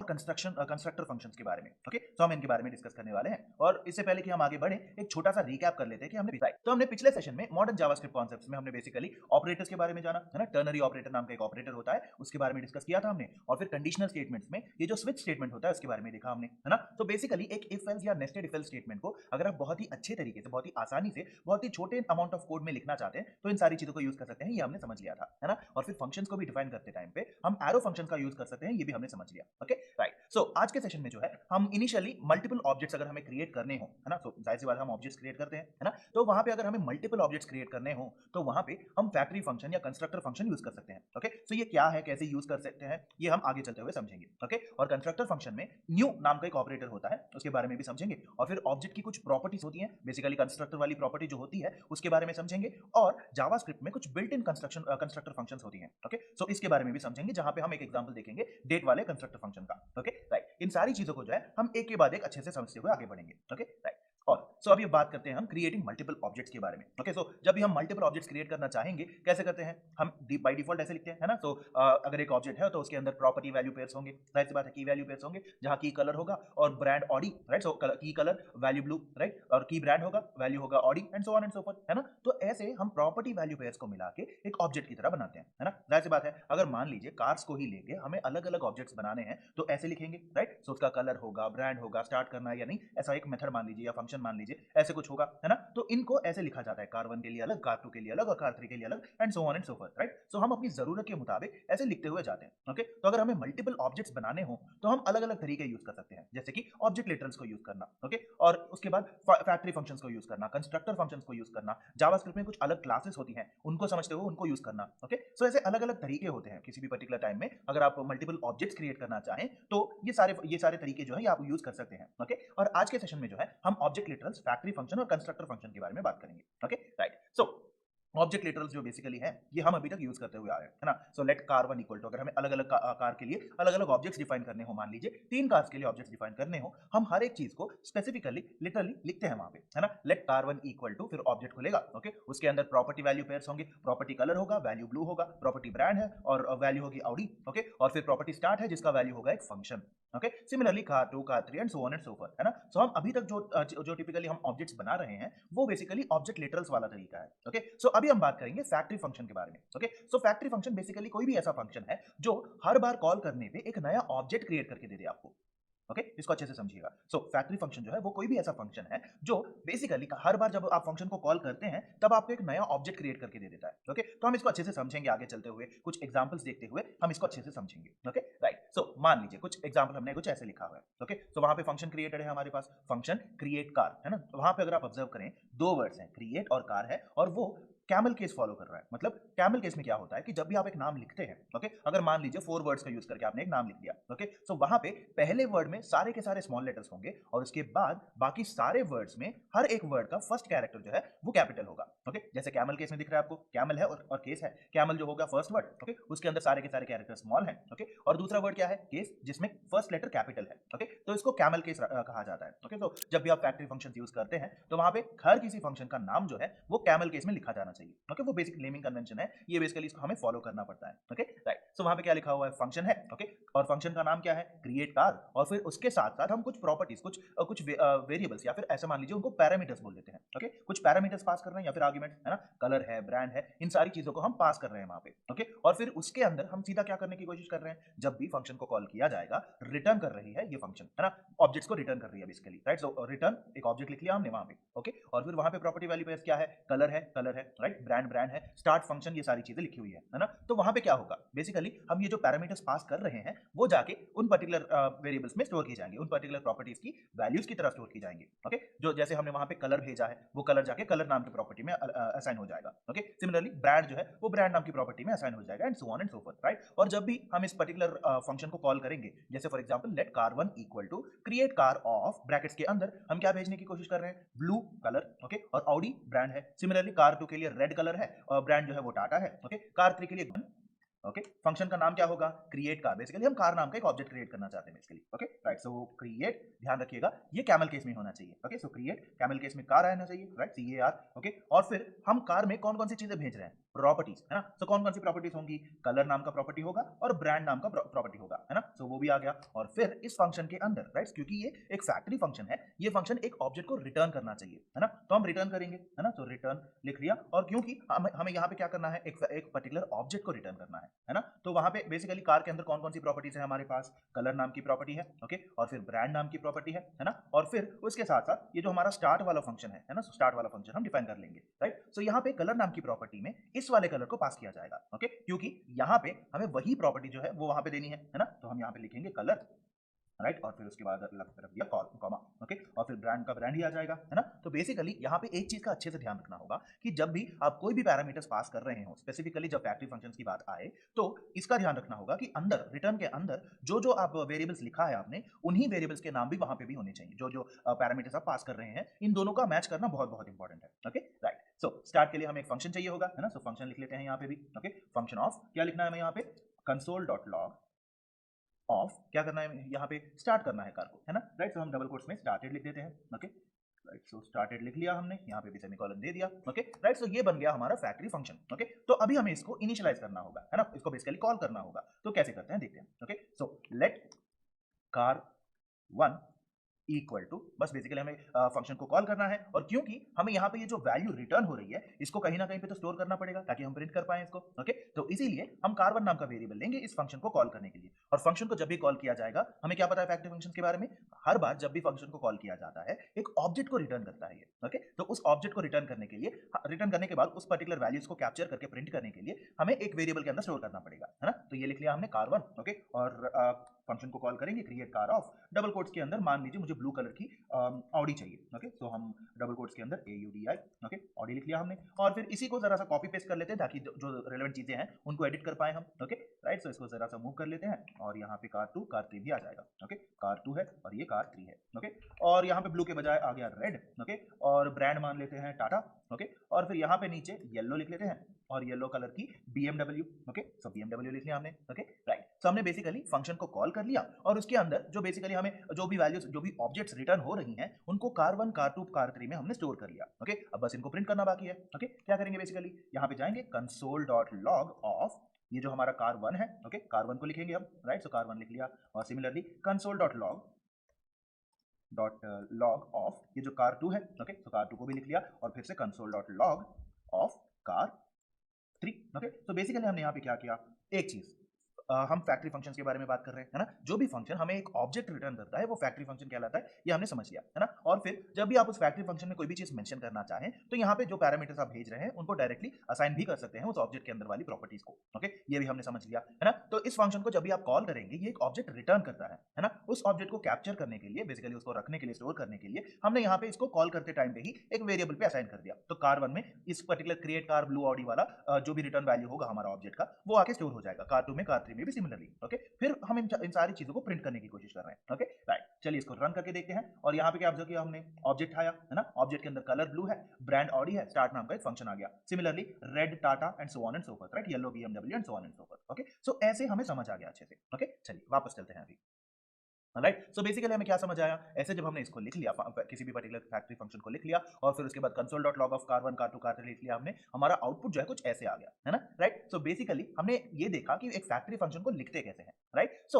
Constructor functions के बारे में। ओके, तो हम इनके बारे में डिस्कस करने वाले हैं और इससे पहले कि हम आगे बढ़े एक छोटा सा रिकैप कर लेते हैं कि हमने पिछले सेशन में मॉडर्न जावास्क्रिप्ट कॉन्सेप्ट्स में हमने बेसिकली ऑपरेटर्स के बारे में जाना है ना। टर्नरी ऑपरेटर नाम का एक ऑपरेटर होता है, उसके बारे में डिस्कस किया था हमने। और फिर कंडीशनल स्टेटमेंट्स में ये जो स्विच स्टेटमेंट होता है उसके बारे में देखा हमने, है ना। तो बेसिकली एक इफ एल्स या नेस्टेड इफ एल्स स्टेटमेंट को अगर आप बहुत ही अच्छे तरीके से, बहुत ही आसानी से, बहुत ही छोटे अमाउंट ऑफ कोड में लिखना चाहते हैं तो इन सारी चीजों को यूज कर सकते हैं, ये हमने समझ लिया था, है ना। और फिर फंक्शंस को भी डिफाइन करते टाइम पे हम एरो फंक्शन का यूज कर सकते हैं, ये भी हमने समझ लिया। Okay, right. सो आज के सेशन में जो है हम इनिशियली मल्टीपल ऑब्जेक्ट्स अगर हमें क्रिएट करने हो, है ना, तो जाहिर सी बात है हम ऑब्जेक्ट्स क्रिएट करते हैं, है ना। तो वहां पे अगर हमें मल्टीपल ऑब्जेक्ट्स क्रिएट करने हो तो वहां पे हम फैक्ट्री फंक्शन या कंस्ट्रक्टर फंक्शन यूज कर सकते हैं। ओके, सो ये क्या है, कैसे यूज कर सकते हैं, ये हम आगे चलते हुए समझेंगे। ओके, और कंस्ट्रक्टर फंक्शन में न्यू नाम का एक ऑपरेटर होता है, उसके बारे में भी समझेंगे। और फिर ऑब्जेक्ट की कुछ प्रॉपर्टीज होती हैं, बेसिकली कंस्ट्रक्टर वाली प्रॉपर्टी जो होती है उसके बारे में समझेंगे। और जावास्क्रिप्ट में कुछ बिल्ट इन कंस्ट्रक्टर फंक्शंस होती हैं। ओके, सो इसके बारे में भी समझेंगे, जहां पे हम एक एग्जांपल देखेंगे डेट वाले कंस्ट्रक्टर फंक्शन का। Okay, right. इन सारी चीजों को जो है हम एक के बाद एक अच्छे से समझते हुए आगे बढ़ेंगे। Okay, right. और सो अभी बात करते हैं हम क्रिएटिंग मल्टीपल ऑब्जेक्ट्स के बारे में। ओके, सो जब भी हम मल्टीपल ऑब्जेक्ट्स क्रिएट करना चाहेंगे कैसे करते हैं, हम बाय डिफॉल्ट ऐसे लिखते हैं, है ना। तो अगर एक ऑब्जेक्ट है तो उसके अंदर प्रॉपर्टी वैल्यू पेयर्स होंगे, जाहिर सी बात है की वैल्यू पेयर्स होंगे, जहां की कलर होगा और ब्रांड ऑडी, राइट। सो की कलर वैल्यू ब्लू, राइट, और की ब्रांड होगा वैल्यू होगा Audi, and so on and so fourth, है ना। तो ऐसे हम प्रॉपर्टी वैल्यू पेयर्स को मिला के एक ऑब्जेक्ट की तरह बनाते हैं, है ना। जाहिर सी बात है अगर मान लीजिए कार्स को ही लेके हमें अलग अलग ऑब्जेक्ट्स बनाने हैं तो ऐसे लिखेंगे, राइट। सो उसका कलर होगा, ब्रांड होगा, स्टार्ट करना है या नहीं, ऐसा एक मेथड मान लीजिए या फंक्शन मान लीजिए, ऐसे कुछ होगा, है ना। तो इनको ऐसे लिखा जाता है, कार 1 के लिए अलग, कार 2 के लिए अलग और कार 3 के लिए अलग, and so on and so forth, right. So हम अपनी जरूरत के मुताबिक ऐसे लिखते हुए जाते हैं। ओके, तो अगर हमें मल्टीपल ऑब्जेक्ट्स बनाने हो तो हम अलग अलग तरीके यूज कर सकते हैं, जैसे कि ऑब्जेक्ट लिटरल्स को यूज करना। ओके, और उसके बाद फैक्ट्री फंक्शंस को यूज करना, कंस्ट्रक्टर फंक्शंस को यूज करना, जावास्क्रिप्ट में कुछ अलग क्लासेस होती हैं उनको समझते हुए उनको यूज करना। ओके, सो ऐसे अलग अलग तरीके होते हैं किसी भी पर्टिकुलर टाइम में अगर आप मल्टीपल ऑब्जेक्ट्स क्रिएट करना चाहें तो ये सारे तरीके जो है आप यूज कर सकते हैं। ओके, और आज के सेशन में जो है हम ऑब्जेक्ट लिटरल्स, फैक्ट्री फंक्शन और कंस्ट्रक्टर फंक्शन के बारे में बात करेंगे। Okay, right. So object literals जो बेसिकली है ये हम अभी तक यूज करते हुए आ रहे हैं, है ना। So let car 1 equal to, अगर हमें अलग अलग कार के लिए अलग अलग ऑब्जेक्ट्स डिफाइन करने हो, मान लीजिए 3 कार्स के लिए ऑब्जेक्ट्स डिफाइन करने हो, हम हर एक चीज को स्पेसिफिकली लिटरली लिखते हैं वहां पे, है ना। लेट कार 1 इक्वल टू, फिर ऑब्जेक्ट खुलेगा। ओके, उसके अंदर प्रॉपर्टी वैल्यू पेयर्स होंगे, प्रॉपर्टी कलर होगा, वैल्यू ब्लू होगा, प्रॉपर्टी ब्रांड है और वैल्यू होगी ऑडी। ओके, और फिर प्रॉपर्टी स्टार्ट है जिसका वैल्यू होगा एक function. Okay, similarly car 2, car 3 and so on and so for, है ना। सो हम अभी तक जो टिपिकली हम ऑब्जेक्ट्स बना रहे हैं वो बेसिकली ऑब्जेक्ट लिटरल्स वाला तरीका है। ओके, सो अभी हम बात करेंगे फैक्ट्री फंक्शन के बारे में। ओके, सो फैक्ट्री फंक्शन बेसिकली कोई भी ऐसा फंक्शन है जो हर बार कॉल करने पे एक नया ऑब्जेक्ट क्रिएट करके दे दे आपको। ओके, इसको अच्छे से समझिएगा। सो फैक्ट्री फंक्शन जो है वो कोई भी ऐसा फंक्शन है जो बेसिकली हर बार जब आप फंक्शन को कॉल करते हैं तब आपको एक नया ऑब्जेक्ट क्रिएट करके दे देता है। ओके, तो हम इसको अच्छे से समझेंगे आगे चलते हुए, कुछ एग्जांपल्स देखते हुए हम इसको अच्छे से समझेंगे। Okay, right. सो मान लीजिए कुछ एग्जांपल हमने कुछ ऐसे लिखा हुआ है। ओके, सो वहां पे फंक्शन क्रिएटेड है हमारे पास, फंक्शन क्रिएट कार, है ना। तो वहां पे अगर आप ऑब्जर्व करें 2 वर्ड्स हैं, क्रिएट और कार है, और वो कैमल केस फॉलो कर रहा है। मतलब कैमल केस में क्या होता है कि जब भी आप एक नाम लिखते हैं, ओके, अगर मान लीजिए 4 वर्ड्स का यूज करके आपने एक नाम लिख दिया, ओके, सो वहां पे पहले वर्ड में सारे के सारे स्मॉल लेटर्स होंगे और उसके बाद बाकी सारे वर्ड्स में हर एक वर्ड का फर्स्ट कैरेक्टर जो है वो कैपिटल होगा। ओके, जैसे कैमल केस में दिख रहा है आपको, कैमल है और केस है, कैमल जो होगा फर्स्ट वर्ड, ओके, उसके अंदर सारे के सारे कैरेक्टर स्मॉल है। ओके, और दूसरा वर्ड क्या है, केस, जिसमें फर्स्ट लेटर कैपिटल है। ओके, तो इसको कैमल केस कहा जाता है। ओके, तो जब भी आप फैक्ट्री फंक्शन यूज करते हैं तो वहां पे हर किसी फंक्शन का नाम जो है वो कैमल केस में लिखा जाना चाहिए। ओके, वो बेसिक नेमिंग कन्वेंशन है, ये बेसिकली इसको हमें फॉलो करना पड़ता है। Okay, right. सो वहां पे क्या लिखा हुआ है, फंक्शन है। ओके, और फंक्शन का नाम क्या है, क्रिएट कार, और फिर उसके साथ साथ हम कुछ प्रॉपर्टीज, कुछ वेरिएबल्स या फिर ऐसा मान लीजिए उनको पैरामीटर्स बोल देते हैं। ओके, कुछ पैरामीटर्स पास कर रहे हैं या फिर आर्गुमेंट्स, है ना, कलर है, ब्रांड है, इन सारी चीजों को हम पास कर रहे हैं वहां पे। ओके, और फिर उसके अंदर हम सीधा क्या करने की कोशिश कर रहे हैं, जब भी फंक्शन को कॉल किया जाएगा रिटर्न कर रही है ये फंक्शन, है ना, ऑब्जेक्ट्स को रिटर्न कर रही है बेसिकली, राइट। सो रिटर्न एक ऑब्जेक्ट लिख लिया हमने वहां पे। ओके, और फिर वहां पे प्रॉपर्टी वैल्यू पेयर्स क्या है, कलर है, राइट, ब्रांड है, स्टार्ट फंक्शन, ये सारी चीजें लिखी हुई है ना। तो वहां पे क्या होगा, बेसिकली हम ये जो पैरामीटर्स पास कर रहे हैं वो जाके उन पर्टिकुलर वेरिएबल्स में स्टोर की जाएंगे, उन पर्टिकुलर प्रॉपर्टीज की वैल्यूज की तरह स्टोर की जाएंगे। ओके, जो जैसे हमने वहां पे कलर भेजा है वो कलर जाके कलर नाम की प्रॉपर्टी में असाइन हो जाएगा। ओके, सिमिलरली ब्रांड जो है वो ब्रांड नाम की प्रॉपर्टी में असाइन हो जाएगा, and so on and so for, right. और जब भी हम इस पर्टिकुलर फंक्शन को कॉल करेंगे, जैसे for example let car 1 equal to create car of, brackets के अंदर हम क्या भेजने की कोशिश कर रहे हैं, ब्लू कलर, ओके, और ऑडी ब्रांड है। सिमिलरली कार 2 के लिए रेड कलर है और ब्रांड जो है वो टाटा है। ओके, कार 3 के लिए ओके, फंक्शन का नाम क्या होगा, क्रिएट कार, बेसिकली हम कार नाम का एक ऑब्जेक्ट क्रिएट करना चाहते हैं बेसिकली। Okay, right. सो क्रिएट, ध्यान रखिएगा ये कैमल केस में होना चाहिए। ओके, सो क्रिएट कैमल केस में कार आना चाहिए, राइट, CAR। ओके, और फिर हम कार में कौन कौन सी चीजें भेज रहे हैं, प्रॉपर्टीज, है ना। सो कौन कौन सी प्रॉपर्टीज होंगी, कलर नाम का प्रॉपर्टी होगा और ब्रांड नाम का प्रॉपर्टी होगा, है ना। सो वो भी आ गया। और फिर इस फंक्शन के अंदर, राइट, क्योंकि ये एक फैक्ट्री फंक्शन है, ये फंक्शन एक ऑब्जेक्ट को रिटर्न करना चाहिए, है ना। तो हम रिटर्न करेंगे, है ना। तो रिटर्न लिख लिया, और क्योंकि हमें यहाँ पे क्या करना है, एक पर्टिकुलर ऑब्जेक्ट को रिटर्न करना है ना। तो वहां पे बेसिकली कार के अंदर कौन कौन सी प्रॉपर्टीज है हमारे पास, कलर नाम की प्रॉपर्टी है, ओके, और फिर ब्रांड नाम की प्रॉपर्टी है ना। और फिर उसके साथ साथ ये जो हमारा स्टार्ट वाला फंक्शन है ना, स्टार्ट वाला फंक्शन हम डिफाइन कर लेंगे, राइट। सो यहाँ पे कलर नाम की प्रॉपर्टी में इस वाले कलर को पास किया जाएगा, ओके, क्योंकि यहाँ पे हमें वही प्रॉपर्टी जो है वो वहां पे देनी है ना। तो हम यहाँ पे लिखेंगे कलर, राइट, और फिर उसके बाद अलग तरफ दिया कॉमा, ओके, और फिर ब्रांड का ब्रांड ही आ जाएगा, है ना। तो बेसिकली यहाँ पे एक चीज का अच्छे से ध्यान रखना होगा कि जब भी आप कोई भी पैरामीटर्स पास कर रहे हो, स्पेसिफिकली जब फैक्ट्री फंक्शंस की बात आए, तो इसका ध्यान रखना होगा कि अंदर रिटर्न के अंदर जो जो आप वेरिएबल्स लिखा है आपने, उन्हीं वेरिएबल्स के नाम भी वहां पे भी होने चाहिए। जो जो पैरामीटर्स आप पास कर रहे हैं, इन दोनों का मैच करना बहुत बहुत इंपॉर्टेंट है, ओके, राइट। सो स्टार्ट के लिए हमें एक फंक्शन चाहिए होगा, है ना। सो फंक्शन लिख लेते हैं यहाँ पे भी, ओके, फंक्शन ऑफ क्या लिखना है हमें यहाँ पे, कंसोल डॉट लॉग ऑफ क्या करना है यहाँ पे, स्टार्ट करना है कार को, है ना, राइट। सो हम डबल कोट्स में स्टार्टेड लिख देते हैं, ओके, राइट। सो स्टार्टेड लिख लिया हमने, यहाँ पे भी सेमीकोलन दे दिया, ओके, राइट। सो ये बन गया हमारा फैक्ट्री फंक्शन, ओके। तो अभी हमें इसको इनिशियलाइज करना होगा, है ना, इसको बेसिकली कॉल करना होगा। तो कैसे करते हैं देखते हैं, okay. So let car one equal to, बस बेसिकली हमें फंक्शन को कॉल करना है, और क्योंकि हमें यहाँ पे ये जो वैल्यू रिटर्न हो रही है, इसको कहीं ना कहीं पे तो स्टोर करना पड़ेगा ताकि हम प्रिंट कर पाए इसको, ओके। तो इसीलिए हम कार1 नाम का वेरिएबल लेंगे इस फंक्शन को कॉल करने के लिए। और फंक्शन को जब भी कॉल किया जाएगा, हमें क्या पता है फैक्ट्री फंक्शन के बारे में, हर बार जब भी फंक्शन को कॉल किया जाता है, एक ऑब्जेक्ट को रिटर्न करता है ये, ओके। तो उस ऑब्जेक्ट को रिटर्न करने के लिए, रिटर्न करने के बाद उस पर्टिकुलर वैल्यूज को कैप्चर करके प्रिंट करने के लिए हमें एक वेरिएबल के अंदर स्टोर करना पड़ेगा, है ना। तो ये लिख लिया हमने कार1, ओके, और फंक्शन को कॉल करेंगे create car of, double quotes के अंदर मान लीजिए मुझे ब्लू कलर की ऑडी चाहिए, ओके। तो हम डबल कोट्स के अंदर AUDI, ओके, ऑडी लिख लिया हमने, और फिर इसी को जरा सा कॉपी पेस्ट कर लेते हैं ताकि जो रेलेवेंट चीजें हैं उनको एडिट कर पाए हम, ओके, राइट। सो इसको जरा सा मूव कर लेते हैं, और यहाँ पे कार2 कार3 भी आ जाएगा, ओके, कार2 है और ये कार3 है, ओके। और यहाँ पे ब्लू के बजाय आ गया रेड, ओके, और ब्रांड मान लेते हैं टाटा, ओके, और फिर यहाँ पे नीचे येलो लिख लेते हैं, और येलो कलर की BMW, ओके। सो BMW लिख लिया हमने, ओके, राइट। सो हमने बेसिकली फंक्शन को कॉल कर लिया, और उसके अंदर जो बेसिकली हमें जो भी वैल्यूज, जो भी ऑब्जेक्ट्स रिटर्न हो रही हैं, उनको कार1 कार2 कार3 में हमने स्टोर कर लिया, ओके। अब बस इनको प्रिंट करना बाकी है, ओके। क्या करेंगे बेसिकली, यहाँ पे जाएंगे कंसोल डॉट लॉग ऑफ, ये जो हमारा कार1 है, ओके, कार1 को लिखेंगे हम, राइट। सो कार1 लिख लिया, और similarly console dot log of ये जो कार2 है, ओके, तो कार2 को भी लिख लिया, और फिर से console dot log of car three, okay. तो बेसिकली हमने यहाँ पे क्या किया, एक चीज, हम फैक्ट्री फंक्शंस के बारे में बात कर रहे हैं, है ना। जो भी फंक्शन हमें एक ऑब्जेक्ट रिटर्न करता है वो फैक्ट्री फंक्शन कहलाता है, ये हमने समझ लिया, है ना। और फिर जब भी आप उस फैक्ट्री फंक्शन में कोई भी चीज मेंशन करना चाहें, तो यहाँ पे जो पैरामीटर्स आप भेज रहे हैं उनको डायरेक्टली असाइन भी कर सकते हैं उस ऑब्जेक्ट के अंदर वाली प्रॉपर्टीज को, ओके, ये भी हमने समझ लिया, है ना। तो इस फंक्शन को जब भी आप कॉल करेंगे, ये एक ऑब्जेक्ट रिटर्न करता है ना। उस ऑब्जेक्ट को कैप्चर करने के लिए, बेसिकली उसको रखने के लिए, स्टोर करने के लिए, हमने यहाँ पे इसको कॉल करते टाइम पे ही एक वेरिएबल पे असाइन कर दिया। तो कार1 में इस particular create car blue Audi वाला जो भी रिटर्न वैल्यू होगा हमारा ऑब्जेक्ट का, वो आके स्टोर हो जाएगा, कार2 में कार3 में भी सिमिलरली, ओके। फिर हम इन सारी चीजों को प्रिंट करने की कोशिश कर रहे हैं, ओके, राइट। चलिए इसको रन करके देखते हैं, और यहाँ पे क्या ऑब्जर्व किया हमने, ऑब्जेक्ट आया, है ना, ऑब्जेक्ट के अंदर कलर ब्लू है, ब्रांड ऑडी है, स्टार्ट नाम का एक फंक्शन आ गया, similarly red Tata and so on and so forth, right, yellow BMW and so on and so forth, okay. So ऐसे हमें समझ आ गया अच्छे से, ओके। चलिए वापस चलते हैं अभी, राइट। सो बेसिकली हमें क्या समझ आया, ऐसे जब हमने इसको लिख लिया, किसी भी पर्टिकुलर फैक्ट्री फंक्शन को लिख लिया, और फिर उसके बाद कंसोल डॉट लॉग ऑफ कार1 कार2 कार3 लिख लिया हमने, हमारा आउटपुट जो है कुछ ऐसे आ गया, है ना, राइट। सो बेसिकली हमने ये देखा कि एक फैक्ट्री फंक्शन को लिखते कैसे हैं, राइट। सो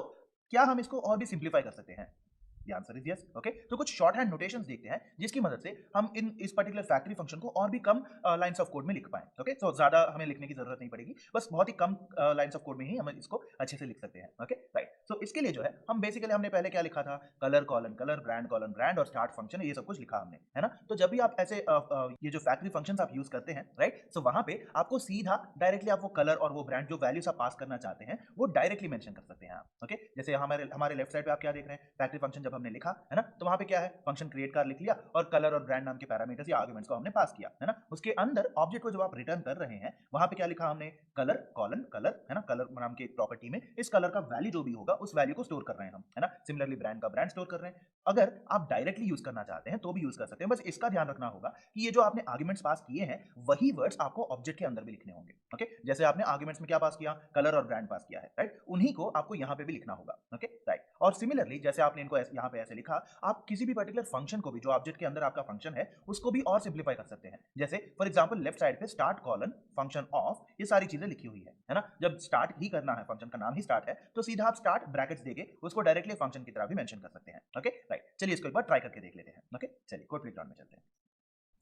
क्या हम इसको और भी सिंप्लीफाई कर सकते हैं, The answer is yes, okay? तो कुछ शॉर्ट हैंड नोटेशंस देखते हैं जिसकी मदद से हम इस पर्टिकुलर फैक्ट्री फंक्शन को और भी कम लाइंस ऑफ कोड में लिख पाए, ओके। सो ज्यादा हमें लिखने की जरूरत नहीं पड़ेगी, बस बहुत ही कम लाइंस ऑफ कोड में ही हम इसको अच्छे से लिख सकते हैं, ओके, राइट। सो इसके लिए जो है हम बेसिकली, हमने पहले क्या लिखा था, colour colon colour, brand colon brand, और स्टार्ट फंक्शन, ये सब कुछ लिखा हमने, है ना। तो जब भी आप ऐसे ये जो फैक्ट्री फंक्शंस आप यूज करते हैं, राइट, सो वहां पे आपको सीधा डायरेक्टली आप वो कलर और वो ब्रांड जो वैल्यूज आप पास करना चाहते हैं वो डायरेक्टली मेंशन कर सकते हैं आप, ओके। जैसे हमारे हमारे लेफ्ट साइड पे आप क्या देख रहे हैं, फैक्ट्री फंक्शन जब हमने लिखा, है ना, तो वहां पे क्या है, फंक्शन क्रिएट कार लिख लिया, और कलर और ब्रांड नाम के पैरामीटर्स या आर्गुमेंट्स को हमने पास किया, है ना। उसके अंदर ऑब्जेक्ट को जब आप रिटर्न कर रहे हैं, वहां पे क्या लिखा हमने, कलर कॉलन कलर, है ना, कलर नाम की एक प्रॉपर्टी में इस कलर का वैल्यू जो भी होगा उस वैल्यू को स्टोर कर रहे हैं हम, है ना। सिमिलरली ब्रांड का ब्रांड स्टोर कर रहे हैं। अगर आप डायरेक्टली यूज करना चाहते हैं तो भी यूज कर सकते हैं, बस इसका ध्यान रखना होगा कि ये जो आपने आर्गुमेंट्स पास किए हैं वही वर्ड्स आपको ऑब्जेक्ट के अंदर भी लिखने होंगे, ओके। जैसे आपने आर्गुमेंट्स में क्या पास किया, कलर और ब्रांड पास किया है, राइट, उन्हीं को आपको यहाँ पे भी लिखना होगा, ओके, राइट। और सिमिलरली जैसे आपने इनको यहाँ पे ऐसे लिखा, आप किसी भी पर्टिकुलर फंक्शन को भी, जो ऑब्जेक्ट के अंदर आपका फंक्शन है, उसको भी और सिंप्लीफाई कर सकते हैं। जैसे फॉर एग्जांपल लेफ्ट साइड पे स्टार्ट कॉलन फंक्शन ऑफ, ये सारी चीजें लिखी हुई है ना। जब स्टार्ट ही करना है, फंक्शन का नाम ही स्टार्ट है, तो सीधा आप स्टार्ट ब्रैकेट्स देके उसको डायरेक्टली फंक्शन की तरह भी मेंशन कर सकते हैं। ओके राइट, चलिए इसको एक बार ट्राई करके देख लेते हैं। ओके चलिए कोड प्लेग्राउंड में चलते हैं।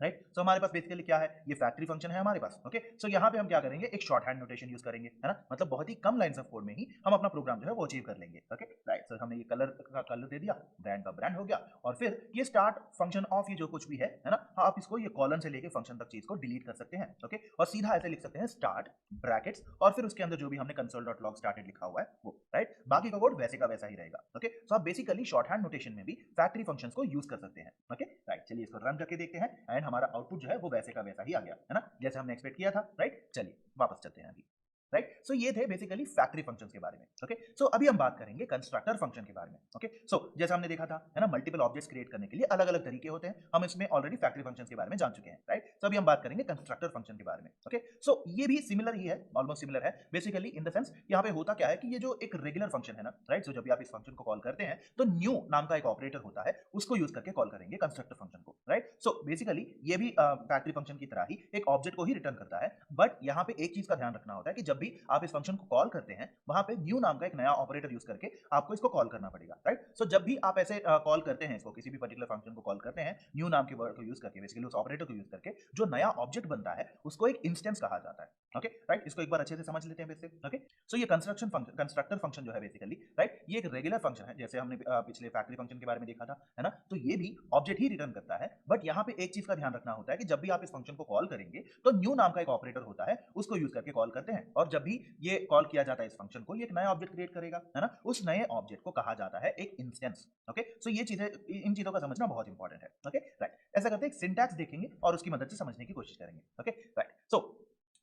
राइट, सो हमारे पास बेसिकली क्या है, ये फैक्ट्री फंक्शन है हमारे पास। ओके सो यहाँ पे हम क्या करेंगे, एक शॉर्ट हैंड नोटेशन यूज करेंगे, है ना, मतलब बहुत ही कम लाइंस ऑफ कोड में ही हम अपना प्रोग्राम जो है वो अचीव कर लेंगे। ओके राइट, सो हमने ये कलर का कलर दे दिया, ब्रांड का ब्रांड हो गया, और फिर ये स्टार्ट फंक्शन ऑफ, ये जो कुछ भी है ना, आप इसको ये कॉलन से लेके फंक्शन तक चीज को डिलीट कर सकते हैं। ओके और सीधा ऐसे लिख सकते हैं स्टार्ट ब्रैकेट्स, और फिर उसके अंदर जो भी हमने console.log started लिखा हुआ है वो, राइट, बाकी का कोड वैसे का वैसा ही रहेगा। ओके सो आप बेसिकली शॉर्ट हैंड नोटेशन में भी फैक्ट्री फंक्शंस को यूज कर सकते हैं। ओके राइट, चलिए इसको रन करके देखते हैं, एंड हमारा आउटपुट जो है वो वैसे का वैसा ही आ गया, है ना, जैसे हमने एक्सपेक्ट किया था। राइट, चलिए वापस चलते हैं अभी। राइट, सो ये थे बेसिकली फैक्ट्री फंक्शंस के बारे में। ओके सो अभी हम बात करेंगे कंस्ट्रक्टर फंक्शन के बारे में। ओके सो जैसा हमने देखा था, है ना, मल्टीपल ऑब्जेक्ट्स क्रिएट करने के लिए अलग अलग तरीके होते हैं, हम इसमें ऑलरेडी फैक्ट्री फंक्शंस के बारे में जान चुके हैं। राइट, सो अभी हम बात करेंगे कंस्ट्रक्टर फंक्शन के बारे में। ओके सो ये भी सिमिलर ही है, ऑलमोस्ट सिमिलर है बेसिकली, इन द सेंस यहाँ पे होता क्या है कि ये जो एक रेगुलर फंक्शन है ना, राइट, सो जब भी आप इस फंक्शन को कॉल करते हैं तो न्यू नाम का एक ऑपरेटर होता है, उसको यूज करके कॉल करेंगे कंस्ट्रक्टर फंक्शन को। राइट, सो बेसिकली ये भी फैक्ट्री फंक्शन की तरह ही एक ऑब्जेक्ट को ही रिटर्न करता है, बट यहाँ पे एक चीज का ध्यान रखना होता है कि जब भी आप इस फंक्शन को कॉल करते हैं, वहां पे न्यू नाम का एक नया ऑपरेटर यूज करके आपको इसको कॉल करना पड़ेगा। राइट, सो जब भी आप ऐसे कॉल करते हैं, इसको किसी भी पर्टिकुलर फंक्शन को कॉल करते हैं न्यू नाम के वर्ड को यूज करके, बेसिकली उस ऑपरेटर को यूज करके, जो नया ऑब्जेक्ट बनता है उसको एक इंस्टेंस कहा जाता है। ओके राइट, इसको एक बार अच्छे से समझ लेते हैं वैसे। ओके सो ये कंस्ट्रक्टर फंक्शन जो है बेसिकली, राइट, ये एक रेगुलर फंक्शन है, जैसे हमने पिछले फैक्ट्री फंक्शन के बारे में देखा था, है ना, तो ये भी ऑब्जेक्ट ही रिटर्न करता है, बट यहाँ पे एक चीज का ध्यान रखना होता है कि जब भी आप इस फंक्शन को कॉल करेंगे तो न्यू नाम का एक ऑपरेटर होता है, उसको यूज करके कॉल करते हैं, और जब भी ये कॉल किया जाता है इस फंक्शन को, ये एक नया ऑब्जेक्ट क्रिएट करेगा, है ना, उस नए ऑब्जेक्ट को कहा जाता है एक इंस्टेंस। ओके सो ये चीजें, इन चीजों का समझना बहुत इंपॉर्टेंट है। ओके राइट, ऐसा करते हैं, एक सिंटैक्स देखेंगे और उसकी मदद से समझने की कोशिश करेंगे। ओके राइट, सो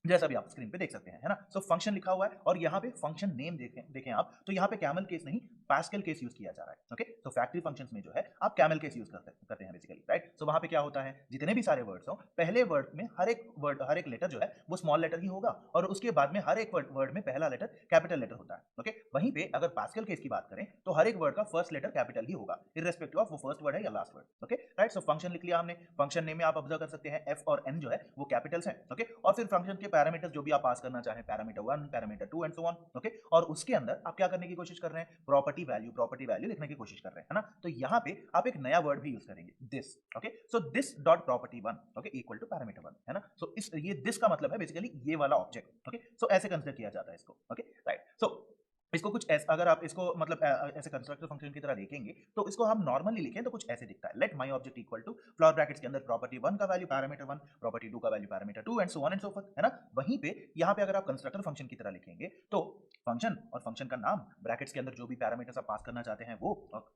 जैसा भी आप स्क्रीन पे देख सकते हैं, है ना, सो फंक्शन लिखा हुआ है, और यहाँ पे फंक्शन नेम देखें आप, तो यहाँ पे कैमल केस नहीं पास्कल केस यूज किया जा रहा है। ओके तो फैक्ट्री फंक्शंस में जो है आप कैमल केस यूज करते हैं बेसिकली। राइट, सो वहां पे क्या होता है, जितने भी सारे वर्ड्स हो, पहले वर्ड में हर एक लेटर जो है वो स्मॉल लेटर ही होगा, और उसके बाद में हर एक वर्ड में पहला लेटर कैपिटल लेटर होता है। ओके वहीं पे अगर पास्कल केस की बात करें तो हर एक वर्ड का फर्स्ट लेटर कैपिटल ही होगा, इररेस्पेक्टिव ऑफ वो फर्स्ट वर्ड है या last word. Okay right, so function लिख लिया हमने, फंक्शन नेम में आप ऑब्जर्व कर सकते हैं एफ और एन जो है वो कैपिटल्स हैं। ओके और फिर फंक्शन के पैरामीटर्स जो भी आप पास करना चाहें, parameter 1, parameter 2 and so on. Okay और उसके अंदर आप क्या करने की कोशिश कर रहे हैं, प्रॉपर्टी वैल्यू लिखने की कोशिश कर रहे हैं, है ना, तो यहाँ पे आप एक नया वर्ड भी यूज करेंगे, this. Okay so this dot property 1 okay equal to parameter 1, है ना, सो इस ये दिस का मतलब है बेसिकली ये वाला ऑब्जेक्ट। ओके सो ऐसे कंसीडर किया जाता है इसको। ओके राइट, सो इसको कुछ ऐसा, अगर आप इसको मतलब ऐसे कंस्ट्रक्टर फंक्शन की तरह देखेंगे तो इसको हम नॉर्मली लिखें तो कुछ ऐसे दिखता है, let my object equal to flower brackets के अंदर प्रॉपर्टी 1 का वैल्यू पैरामीटर 1, प्रॉपर्टी 2 का value parameter 2 and so on and so fourth, है ना। वहीं पे यहाँ पे अगर आप कंस्ट्रक्टर फंक्शन की तरह लिखेंगे तो फंक्शन और फंक्शन का नाम, ब्रैकेट्स के अंदर जो भी पैरामीटर्स आप पास करना चाहते हैं वो,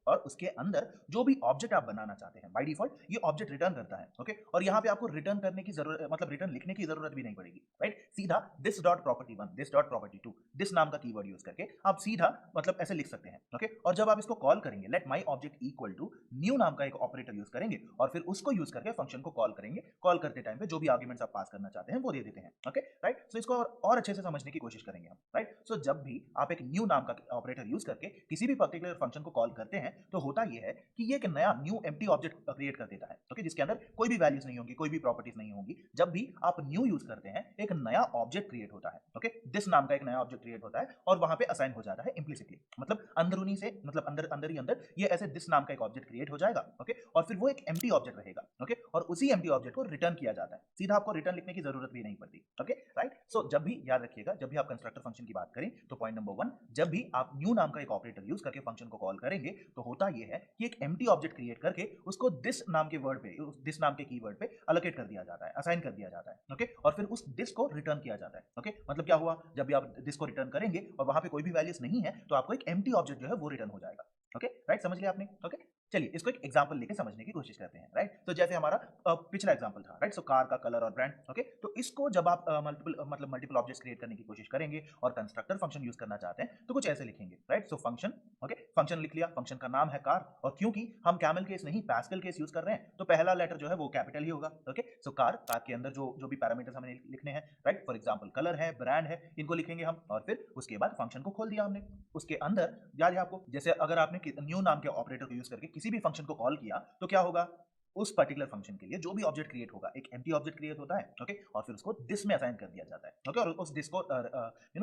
और उसके अंदर जो भी ऑब्जेक्ट आप बनाना चाहते हैं, बाय डिफॉल्ट ये ऑब्जेक्ट रिटर्न करता है। ओके और यहाँ पे आपको रिटर्न करने की जरूरत, मतलब रिटर्न लिखने की जरूरत भी नहीं पड़ेगी। राइट, सीधा this dot property 1, this dot property 2, this नाम का कीवर्ड यूज करके आप सीधा मतलब ऐसे लिख सकते हैं। ओके और जब आप इसको कॉल करेंगे, let my object equal to new नाम का एक ऑपरेटर यूज करेंगे, और फिर उसको यूज करके फंक्शन को कॉल करेंगे, कॉल करते टाइम पे जो भी आर्गुमेंट्स आप पास करना चाहते हैं वो दे देते हैं। ओके राइट, सो इसको और अच्छे से समझने की कोशिश करेंगे हम। राइट, सो जब भी आप एक न्यू नाम का ऑपरेटर यूज करके किसी भी पर्टिकुलर फंक्शन को कॉल करते हैं तो होता यह है कि ये एक नया न्यू एम्प्टी ऑब्जेक्ट क्रिएट कर देता है। ओके जिसके अंदर कोई भी वैल्यूज नहीं होंगी, कोई भी प्रॉपर्टीज नहीं होंगी। जब भी आप न्यू यूज करते हैं एक नया ऑब्जेक्ट क्रिएट होता है। ओके दिस नाम का एक नया ऑब्जेक्ट क्रिएट होता है और वहां पे असाइन हो जाता है इम्प्लिसिटली, मतलब अंदरूनी से, मतलब अंदर अंदर ही अंदर ये ऐसे दिस नाम का एक ऑब्जेक्ट क्रिएट हो जाएगा। ओके और फिर वो एक एम्प्टी ऑब्जेक्ट रहेगा। ओके और उसी एम्प्टी ऑब्जेक्ट को रिटर्न किया जाता है, सीधा आपको रिटर्न लिखने की जरूरत भी नहीं पड़ती। ओके राइट, सो जब भी याद रखिएगा, जब भी आप कंस्ट्रक्टर फंक्शन की बात करें तो पॉइंट नंबर 1, जब भी आप न्यू नाम का एक ऑपरेटर यूज करके फंक्शन को कॉल करेंगे तो होता यह है कि एक एम्प्टी ऑब्जेक्ट क्रिएट करके उसको दिस नाम के वर्ड पे, दिस नाम के कीवर्ड पे अलोकेट कर दिया जाता है, असाइन कर दिया जाता है। ओके और फिर उस दिस को रिटर्न किया जाता है। ओके मतलब क्या हुआ, जब भी आप दिस को रिटर्न करेंगे और वहां पे कोई भी वैल्यूज नहीं है तो आपको एक एम्प्टी ऑब्जेक्ट जो है वो रिटर्न हो जाएगा। ओके राइट, समझ लिया आपने। ओके चलिए इसको एक एग्जांपल लेके समझने की कोशिश करते हैं। राइट, तो जैसे हमारा पिछला एग्जांपल था, राइट, सो कार का कलर और ब्रांड। ओके तो इसको जब आप मल्टीपल ऑब्जेक्ट्स क्रिएट करने की कोशिश करेंगे और कंस्ट्रक्टर फंक्शन यूज करना चाहते हैं तो कुछ ऐसे लिखेंगे। Right, so function okay, function लिख लिया, फंक्शन का नाम है कार, और क्योंकि हम कैमल केस नहीं पैस्कल केस यूज कर रहे हैं तो पहला लेटर जो है वो कैपिटल ही होगा। ओके, सो कार के अंदर जो जो भी पैरामीटर्स हमें लिखने हैं, राइट, फॉर एग्जांपल कलर है, ब्रांड है, इनको लिखेंगे हम, और फिर उसके बाद फंक्शन को खोल दिया हमने। उसके अंदर याद है आपको, जैसे अगर आपने न्यू नाम के ऑपरेटर को यूज करके किसी भी फंक्शन को कॉल किया तो क्या होगा, उस पर्टिकुलर फंक्शन के लिए जो भी ऑब्जेक्ट क्रिएट होगा, एक एम्प्टी ऑब्जेक्ट क्रिएट होता है, ओके, और फिर उसको दिस में असाइन कर दिया जाता है, ओके, और उस दिस को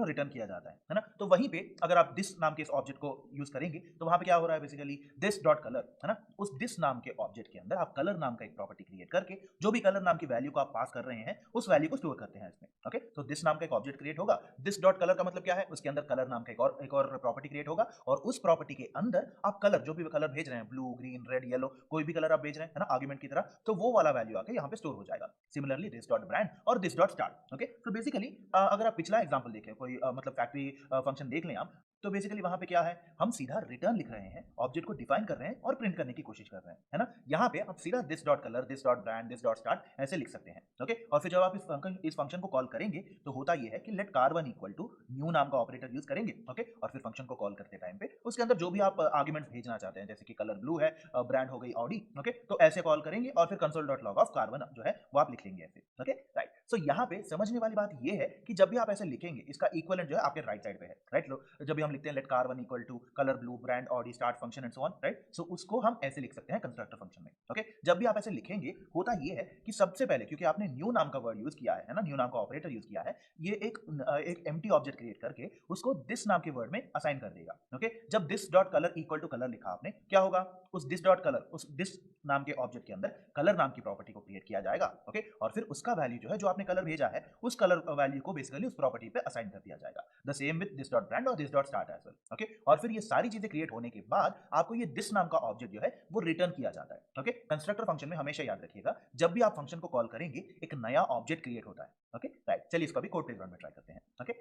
रिटर्न किया जाता है ना। तो वहीं पे अगर आप दिस नाम के इस ऑब्जेक्ट को यूज करेंगे तो वहां पे क्या हो रहा है, बेसिकली दिस डॉट कलर, है ना, उस दिस नाम के ऑब्जेक्ट के अंदर आप कलर नाम का एक प्रॉपर्टी क्रिएट करके जो भी कलर नाम की वैल्यू को आप पास कर रहे हैं उस वैल्यू को स्टोर करते हैं इसमें। ओके, तो दिस नाम का एक ऑब्जेक्ट क्रिएट होगा, दिस डॉट कलर का मतलब क्या है, उसके अंदर कलर नाम का एक और प्रॉपर्टी क्रिएट होगा, और उस प्रॉपर्टी के अंदर आप कलर, जो भी कलर भेज रहे हैं, ब्लू, ग्रीन, रेड, येलो, कोई भी कलर आप भेज रहे हैं, है ना, आर्गुमेंट की तरह, तो वो वाला वैल्यू आके यहाँ पे स्टोर हो जाएगा। सिमिलरली दिस डॉट ब्रांड और दिस डॉट स्टार्ट। ओके, तो बेसिकली अगर आप पिछला एग्जांपल देखें, कोई मतलब फैक्ट्री फंक्शन देख लें आप, तो बेसिकली वहां पे क्या है, हम सीधा रिटर्न लिख रहे हैं, ऑब्जेक्ट को डिफाइन कर रहे हैं और प्रिंट करने की कोशिश कर रहे हैं, है ना। यहाँ पे आप सीधा this dot colour, this dot brand, this dot start ऐसे लिख सकते हैं। ओके, और फिर जब आप इस फंक्शन को कॉल करेंगे तो होता ये है कि late car1 equal to new नाम का ऑपरेटर यूज करेंगे। ओके, और फिर फंक्शन को कॉल करते टाइम पे उसके अंदर जो भी आप आर्ग्यूमेंट्स भेजना चाहते हैं, जैसे कि कलर ब्लू है, ब्रांड हो गई ऑडी, ओके, तो ऐसे कॉल करेंगे और फिर console dot log of car1 जो है वो आप लिख लेंगे ऐसे। ओके, राइट, सो यहाँ पे समझने वाली बात ये है कि जब भी आप ऐसे लिखेंगे इसका इक्वलेंट जो है आपके राइट साइड पे है, राइट। जब भी हम लिखते हैं let car1 equal to colour blue, brand, Audi, start function and so on, right, so उसको हम ऐसे लिख सकते हैं कंस्ट्रक्टर फंक्शन में। ओके, जब भी आप ऐसे लिखेंगे होता ये है कि सबसे पहले, क्योंकि आपने न्यू नाम का वर्ड यूज किया है ना, न्यू नाम का ऑपरेटर यूज किया है, ये एक एम्प्टी ऑब्जेक्ट क्रिएट करके उसको दिस नाम के वर्ड में असाइन कर देगा। ओके, जब this dot colour equal to colour लिखा आपने, क्या होगा, उस दिस डॉट कलर, उस दिस नाम के ऑब्जेक्ट के अंदर कलर नाम की प्रॉपर्टी को क्रिएट किया जाएगा। ओके, और फिर उसका वैल्यू जो है, जो आपने कलर भेजा है, उस कलर वैल्यू को बेसिकली उस प्रॉपर्टी पे असाइन कर दिया जाएगा। The same with this dot brand और this dot start as well. Okay, और फिर ये सारी चीजें क्रिएट होने के बाद आपको ये दिस नाम का ऑब्जेक्ट जो है वो रिटर्न किया जाता है। ओके, कंस्ट्रक्टर फंक्शन में हमेशा याद रखिएगा, जब भी आप फंक्शन को कॉल करेंगे एक नया ऑब्जेक्ट क्रिएट होता है। ओके, राइट, चलिए इसको भी कोड प्लेग्राउंड में ट्राई करते हैं। ओके,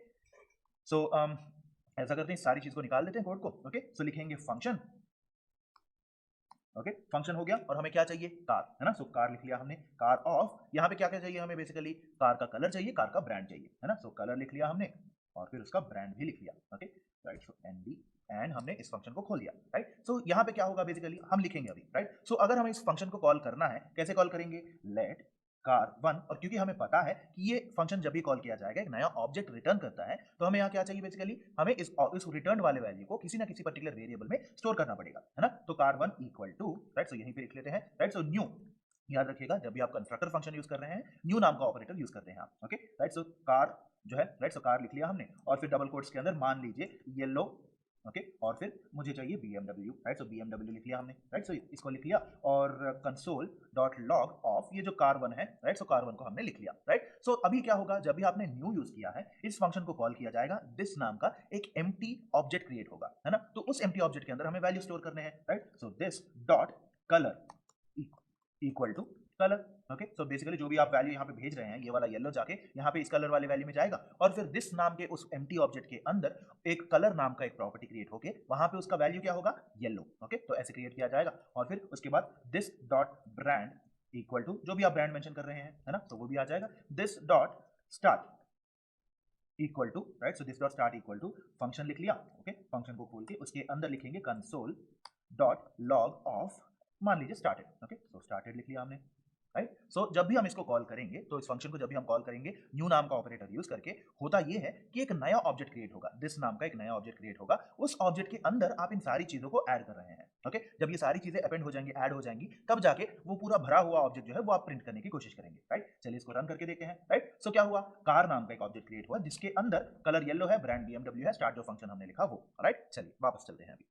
सो ऐसा करते हैं, सारी चीज को निकाल देते हैं कोड को। ओके, सो लिखेंगे फंक्शन, ओके, फंक्शन हो गया, और हमें क्या चाहिए, कार, है ना, सो कार लिख लिया हमने, कार ऑफ, यहाँ पे क्या क्या चाहिए हमें, बेसिकली कार का कलर चाहिए, कार का ब्रांड चाहिए, है ना, सो कलर लिख लिया हमने और फिर उसका ब्रांड भी लिख लिया। ओके, राइट, सो एनडी, एंड हमने इस फंक्शन को खोल दिया, राइट। सो यहाँ पे क्या होगा, बेसिकली हम लिखेंगे अभी, राइट। सो अगर हमें इस फंक्शन को कॉल करना है, कैसे कॉल करेंगे, लेट car1, और क्योंकि हमें पता है कि ये फंक्शन जब भी कॉल किया जाएगा एक नया ऑब्जेक्ट रिटर्न करता है, तो हमें यहाँ क्या चाहिए, बेसिकली हमें इस रिटर्न वाले वैल्यू को किसी ना किसी पर्टिकुलर वेरिएबल में स्टोर करना पड़ेगा, है ना। तो car1 इक्वल टू, राइट, सो यहीं पे लिख लेते हैं, राइट, सो न्यू, याद रखिएगा जब भी आप कंस्ट्रक्टर फंक्शन यूज कर रहे हैं न्यू नाम का ऑपरेटर यूज करते हैं आप। ओके, राइट, सो कार जो है, राइट, सो कार लिख लिया हमने, और फिर डबल कोट्स के अंदर मान लीजिए येलो, ओके, और फिर मुझे चाहिए BMW, राइट, सो BMW लिख लिया हमने, राइट, सो इसको लिख लिया, और कंसोल डॉट लॉग ऑफ ये जो car1 है, राइट, सो car1 को हमने लिख लिया, राइट। सो अभी क्या होगा, जब भी आपने न्यू यूज किया है इस फंक्शन को कॉल किया जाएगा, दिस नाम का एक एम्प्टी ऑब्जेक्ट क्रिएट होगा, है ना, तो उस एम्प्टी ऑब्जेक्ट के अंदर हमें वैल्यू स्टोर करने हैं, right, so this dot colour equal to colour. Okay, so basically जो भी आप वैल्यू यहाँ पे भेज रहे हैं, ये वाला येलो जाके यहाँ पे इस कलर वाले वैल्यू में जाएगा, और फिर दिस नाम के उस एम्प्टी ऑब्जेक्ट के अंदर एक कलर नाम का एक प्रॉपर्टी क्रिएट होके वहां पे उसका वैल्यू क्या होगा, येलो। ओके, तो ऐसे क्रिएट किया जाएगा, और फिर उसके बाद this dot brand equal to जो भी आप ब्रांड मेंशन कर रहे हैं, है ना, तो वो भी आ जाएगा, this dot start equal to, right, so this dot start equal to function लिख लिया। ओके, फंक्शन को खोल के उसके अंदर लिखेंगे कंसोल डॉट लॉग ऑफ, मान लीजिए स्टार्टेड। ओके, सो स्टार्टेड लिख लिया हमने, राइट। सो जब भी हम इसको कॉल करेंगे, तो इस फंक्शन को जब भी हम कॉल करेंगे न्यू नाम का ऑपरेटर यूज करके, होता ये है कि एक नया ऑब्जेक्ट क्रिएट होगा, दिस नाम का एक नया ऑब्जेक्ट क्रिएट होगा, उस ऑब्जेक्ट के अंदर आप इन सारी चीजों को ऐड कर रहे हैं। ओके, जब ये सारी चीजें अपेंड हो जाएंगी, ऐड हो जाएंगी, तब जाके वो पूरा भरा हुआ ऑब्जेक्ट जो है वो आप प्रिंट करने की कोशिश करेंगे, राइट। चलिए इसको रन करके देखते हैं, राइट। सो क्या हुआ, कार नाम का एक ऑब्जेक्ट क्रिएट हुआ जिसके अंदर कलर येलो है, ब्रांड BMW है, स्टार्ट जो फंक्शन हमने लिखा वो, राइट। चलिए वापस चलते हैं अभी।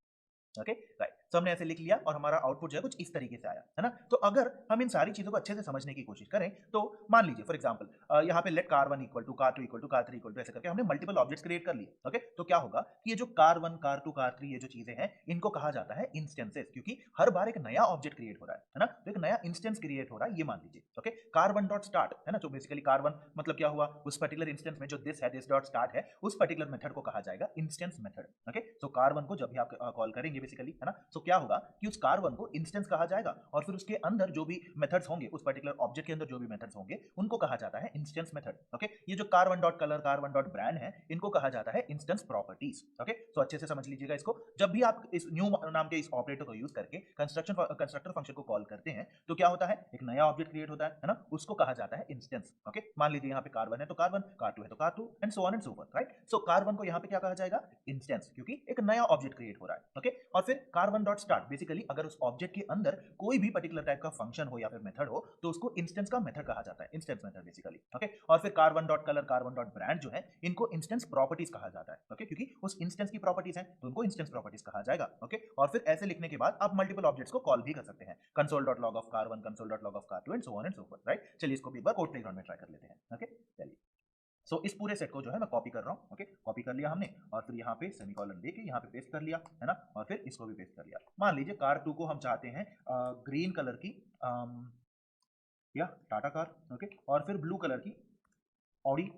ओके, राइट, तो हमने ऐसे लिख लिया और हमारा आउटपुट जो है कुछ इस तरीके से आया, है ना। तो अगर हम इन सारी चीजों को अच्छे से समझने की कोशिश करें, तो मान लीजिए फॉर एग्जांपल यहाँ पे let car1 equal to car2 equal to car3 equal to, ऐसे करके हमने मल्टीपल ऑब्जेक्ट्स क्रिएट कर लिए। ओके, तो क्या होगा कि ये जो car1 car2 car3 ये जो चीजें हैं, इनको कहा जाता है इंस्टेंसेस, क्योंकि हर बार एक नया ऑब्जेक्ट क्रिएट हो रहा है ना, तो एक नया इंस्टेंस क्रिएट हो रहा है, ये मान लीजिए। ओके, car1 डॉट स्टार्ट, है ना, तो बेसिकली car1 मतलब क्या हुआ, उस पर्टिकुलर इंस्टेंस में जो दिस है, दिस डॉट स्टार्ट है, उस पर्टिकुलर मेथड को कहा जाएगा इंस्टेंस मेथड। ओके, सो car1 को जब भी आप कॉल करेंगे बेसिकली, है ना, सो क्या होगा कि उस car1 को इंस्टेंस कहा जाएगा और फिर उसके अंदर जो भी मेथड्स होंगे, उस पर्टिकुलर ऑब्जेक्ट के अंदर जो भी मेथड्स होंगे उनको कहा जाता है इंस्टेंस मेथड। ओके, ये जो car1 dot colour, car1 dot brand है, इनको कहा जाता है इंस्टेंस प्रॉपर्टीज। ओके, तो अच्छे से समझ लीजिएगा इसको। जब भी आप इस न्यू नाम के इस ऑपरेटर को यूज करके कंस्ट्रक्टर फंक्शन को कॉल करते हैं तो क्या होता है, एक नया ऑब्जेक्ट क्रिएट होता है ना, उसको कहा जाता है इंस्टेंस। ओके, मान लीजिए यहाँ पे car1 है तो car1, car2 है तो car2 and so on and so forth, right. So car1 को यहाँ पे क्या कहा जाएगा, इंस्टेंस, क्योंकि एक नया ऑब्जेक्ट क्रिएट हो रहा है। ओके, और फिर car1 डॉट स्टार्ट, बेसिकली अगर उस ऑब्जेक्ट के अंदर कोई भी पर्टिकुलर टाइप का फंक्शन हो या फिर मेथड हो तो उसको इंस्टेंस का मेथड कहा जाता है, इंस्टेंस मेथड बेसिकली। ओके, और फिर car1 dot colour, car1 dot brand जो है, इनको इंस्टेंस प्रॉपर्टीज कहा जाता है। ओके, क्योंकि उस इंस्टेंस की प्रॉपर्टीज हैं तो उनको इंस्टेंस प्रॉपर्टीज कहा जाएगा। ओके, और फिर ऐसे लिखने के बाद आप मल्टीपल ऑब्जेक्ट्स को कॉल भी कर सकते हैं, console dot log of car1, console dot log of car2 and so on and so forth, right. चलिए इसको भी एक बार कोड प्लेग्राउंड में ट्राई कर लेते हैं। ओके, चलिए। सो इस पूरे सेट को जो है मैं कॉपी कर रहा हूँ। ओके, कॉपी कर लिया हमने और फिर यहाँ पे सेमीकोलन देके यहाँ पे पेस्ट कर लिया, है ना, और फिर इसको भी पेस्ट कर लिया। मान लीजिए car2 को हम चाहते हैं ग्रीन कलर की या टाटा कार, ओके, और फिर ब्लू कलर की ऑडी।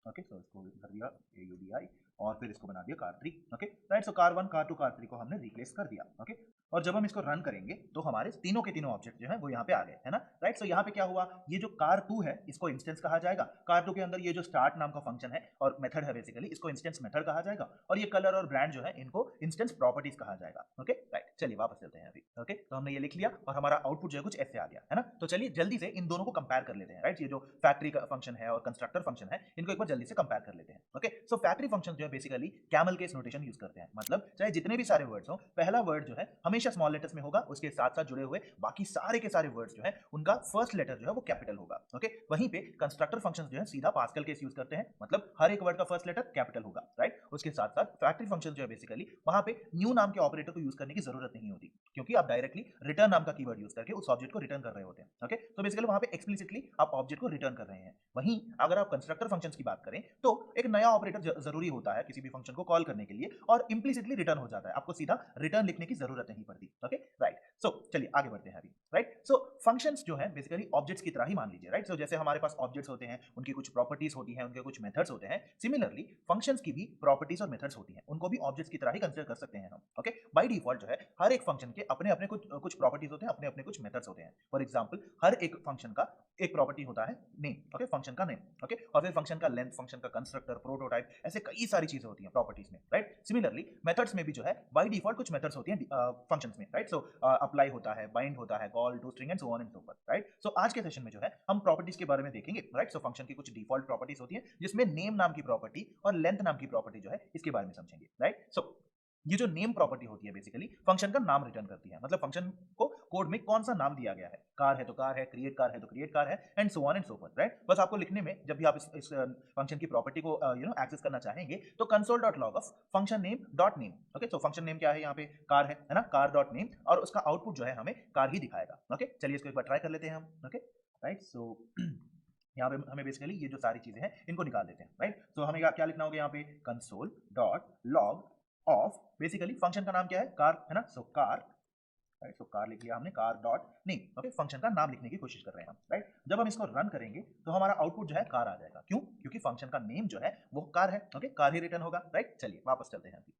ओके, सो इसको कर दिया AUDI और फिर इसको बना दिया car3। Okay, right. सो car1, car2, car3 को हमने रिप्लेस कर दिया। ओके, और जब हम इसको रन करेंगे तो हमारे तीनों के तीनों ऑब्जेक्ट जो है वो यहाँ पे आ गए, है ना, राइट। सो यहाँ पे क्या हुआ, ये जो car2 है इसको इंस्टेंस कहा जाएगा, car2 के अंदर ये जो स्टार्ट नाम का फंक्शन है और मेथड है बेसिकली, इसको इंस्टेंस मेथड कहा जाएगा, और ये कलर और ब्रांड जो है इनको इंस्टेंस प्रॉपर्टीज कहा जाएगा। Okay, right. चलिए वापस चलते हैं अभी। ओके, तो हमने ये लिख लिया और हमारा आउटपुट जो है कुछ ऐसे आ गया, है ना। तो चलिए जल्दी से इन दोनों को कंपेयर कर लेते हैं, राइट। ये जो फैक्ट्री का फंक्शन है और कंस्ट्रक्टर फंक्शन है, इनको एक बार जल्दी से कंपेयर कर लेते हैं। ओके, सो फैक्ट्री फंक्शन जो है basically camel case notation use करते हैं, मतलब चाहे जितने भी सारे वर्ड्स हो, पहला वर्ड जो है हमेशा स्मॉल लेटर्स में होगा, उसके साथ साथ जुड़े हुए बाकी सारे के सारे वर्ड्स जो है उनका फर्स्ट लेटर जो है वो कैपिटल होगा। ओके, वहीं पे कंस्ट्रक्टर फंक्शंस जो है सीधा पास्कल केस यूज करते हैं, मतलब हर एक वर्ड का फर्स्ट लेटर कैपिटल होगा, राइट। उसके साथ साथ फैक्ट्री फंक्शन जो है बेसिकली वहां पे न्यू नाम के ऑपरेटर को यूज करने की जरूरत नहीं होती, क्योंकि आप डायरेक्टली रिटर्न नाम का कीवर्ड यूज करके उस ऑब्जेक्ट को रिटर्न कर रहे होते हैं। ओके, तो बेसिकली वहां पे एक्सप्लिसिटली आप ऑब्जेक्ट को रिटर्न कर रहे हैं। वहीं अगर आप कंस्ट्रक्टर फंक्शंस की बात करें तो एक नया ऑपरेटर जरूरी होता है किसी भी फंक्शन को कॉल करने के लिए, और इंप्लिसिटली रिटर्न हो जाता है, आपको सीधा रिटर्न लिखने की जरूरत नहीं पड़ती। Okay, right. सो चलिए आगे बढ़ते हैं अभी, राइट। सो फंक्शंस जो है बेसिकली ऑब्जेक्ट्स की तरह ही मान लीजिए, राइट। सो जैसे हमारे पास ऑब्जेक्ट्स होते हैं, उनकी कुछ प्रॉपर्टीज होती हैं, उनके कुछ मेथड्स होते हैं, सिमिलरली फंक्शंस की भी प्रॉपर्टीज और मेथड्स होती हैं, उनको भी ऑब्जेक्ट्स की तरह ही कंसीडर कर सकते हैं हम। ओके, बाय डिफॉल्ट जो है हर एक फंक्शन के अपने अपने कुछ प्रॉपर्टीज होते हैं, अपने अपने कुछ मेथड्स होते हैं। फॉर एग्जांपल हर एक फंक्शन का एक प्रॉपर्टी होता है नेम, ओके, फंक्शन का नेम, ओके, और फिर फंक्शन का लेंथ, फंक्शन का कंस्ट्रक्टर, प्रोटोटाइप, ऐसे कई सारी चीजें होती हैं प्रॉपर्टीज में, राइट। सिमिलरली मेथड्स में भी जो है बाय डिफॉल्ट कुछ मेथड्स होती हैं फंक्शंस में, राइट। सो अप्लाई होता है, बाइंड होता है, call, to string and so on and so forth, right. So आज के सेशन में जो है हम प्रॉपर्टीज के बारे में देखेंगे, राइट। सो फंक्शन की कुछ डिफॉल्ट प्रॉपर्टीज होती हैं जिसमें नेम नाम की प्रॉपर्टी और लेंथ नाम की प्रॉपर्टी जो है इसके बारे में समझेंगे, राइट। सो ये जो नेम प्रॉपर्टी होती है बेसिकली फंक्शन का नाम रिटर्न करती है, मतलब फंक्शन को कोड में कौन सा नाम दिया गया है, कार है तो कार है, क्रिएट कार है तो क्रिएट कार है, and so on and so forth, right. बस आपको लिखने में जब भी आप इस फंक्शन की प्रॉपर्टी को एक्सेस करना चाहेंगे तो console dot log of function name dot name. Okay, so function name क्या है, यहाँ पे कार है ना, कार डॉट नेम, और उसका आउटपुट जो है हमें कार ही दिखाएगा। ओके, चलिए इसको एक बार ट्राई कर लेते हैं हम। Okay, right. सो यहाँ पे हमें बेसिकली ये जो सारी चीजें हैं इनको निकाल देते हैं, राइट। तो हमें क्या लिखना होगा यहाँ पे, console dot log of, basically function का नाम क्या है, कार, है ना। So car, right. So car लिख लिया हमने, car dot name, okay, function का नाम लिखने की कोशिश कर रहे हैं हम, राइट। जब हम इसको रन करेंगे तो हमारा आउटपुट जो है कार आ जाएगा, क्यों, क्योंकि फंक्शन का नेम जो है वो कार है। ओके, कार ही रिटर्न होगा, राइट। चलिए वापस चलते हैं अभी।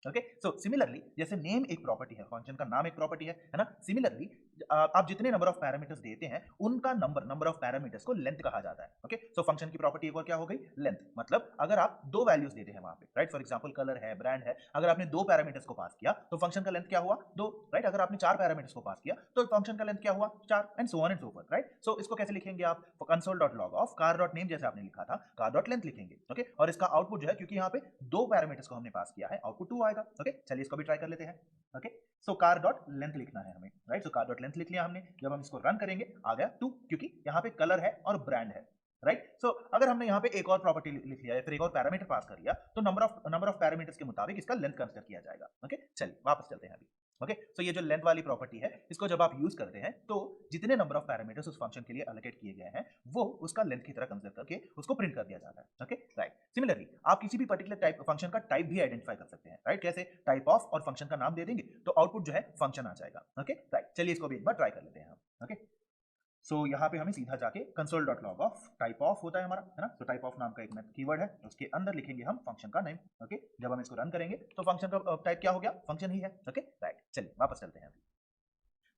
ओके, सो सिमिलरली जैसे नेम एक प्रॉपर्टी है, फंक्शन का नाम एक प्रॉपर्टी है ना। सिमिलरली आप जितने नंबर ऑफ पैरामीटर्स देते हैं उनका नंबर ऑफ पैरामीटर्स को लेंथ कहा जाता है। ओके, सो फंक्शन की प्रॉपर्टी एक और क्या हो गई, लेंथ, मतलब अगर आप दो वैल्यूज देते हैं वहां पे, राइट। फॉर एग्जांपल कलर है, ब्रांड है, अगर आपने दो पैरामीटर्स को पास किया तो फंक्शन का लेंथ क्या हुआ, दो, राइट। अगर आपने चार पैरामीटर्स को पास किया तो फंक्शन का लेंथ क्या हुआ, चार, and so on and so forth, right. So इसको कैसे लिखेंगे आप, console dot log of car dot name, जैसे आपने लिखा था, कार डॉट लेंथ लिखेंगे। ओके, और इसका आउटपुट जो है, क्योंकि यहाँ पे दो पैरामीटर्स को हमने पास किया है, आउटपुट 2 आएगा। ओके, चलिए इसको भी ट्राई कर लेते हैं। Okay, so car dot length लिखना है हमें, right. So car dot length लिख लिया हमने, जब हम इसको रन करेंगे आ गया 2, क्योंकि यहाँ पे कलर है और ब्रांड है, राइट। सो अगर हमने यहाँ पे एक और प्रॉपर्टी लिख लिया या फिर एक और पैरामीटर पास कर लिया तो नंबर ऑफ पैरामीटर्स के मुताबिक इसका लेंथ कंसीडर किया जाएगा। ओके, चलिए वापस चलते हैं अभी। ओके, सो ये जो लेंथ वाली प्रॉपर्टी है इसको जब आप यूज करते हैं तो जितने नंबर ऑफ पैरामीटर्स उस फंक्शन के लिए एलोकेट किए गए हैं वो उसका लेंथ की तरह कंसीडर करके उसको प्रिंट कर दिया जाता है। Okay, right. सिमिलरली आप किसी भी पर्टिकुलर टाइप फंक्शन का टाइप भी आइडेंटिफाई कर सकते हैं, राइट। कैसे, टाइप ऑफ और फंक्शन का नाम दे देंगे तो आउटपुट जो है फंक्शन आ जाएगा। Okay, right. चलिए इसको भी एक बार ट्राई कर लेते हैं हम। ओके, सो यहाँ पे हमें सीधा जाके console dot log of type of होता है हमारा, है ना। तो टाइप ऑफ नाम का एक कीवर्ड है, उसके अंदर लिखेंगे हम फंक्शन का नेम। ओके, जब हम इसको रन करेंगे तो फंक्शन का टाइप क्या हो गया, फंक्शन ही है। Okay, right. चलिए वापस चलते हैं अभी।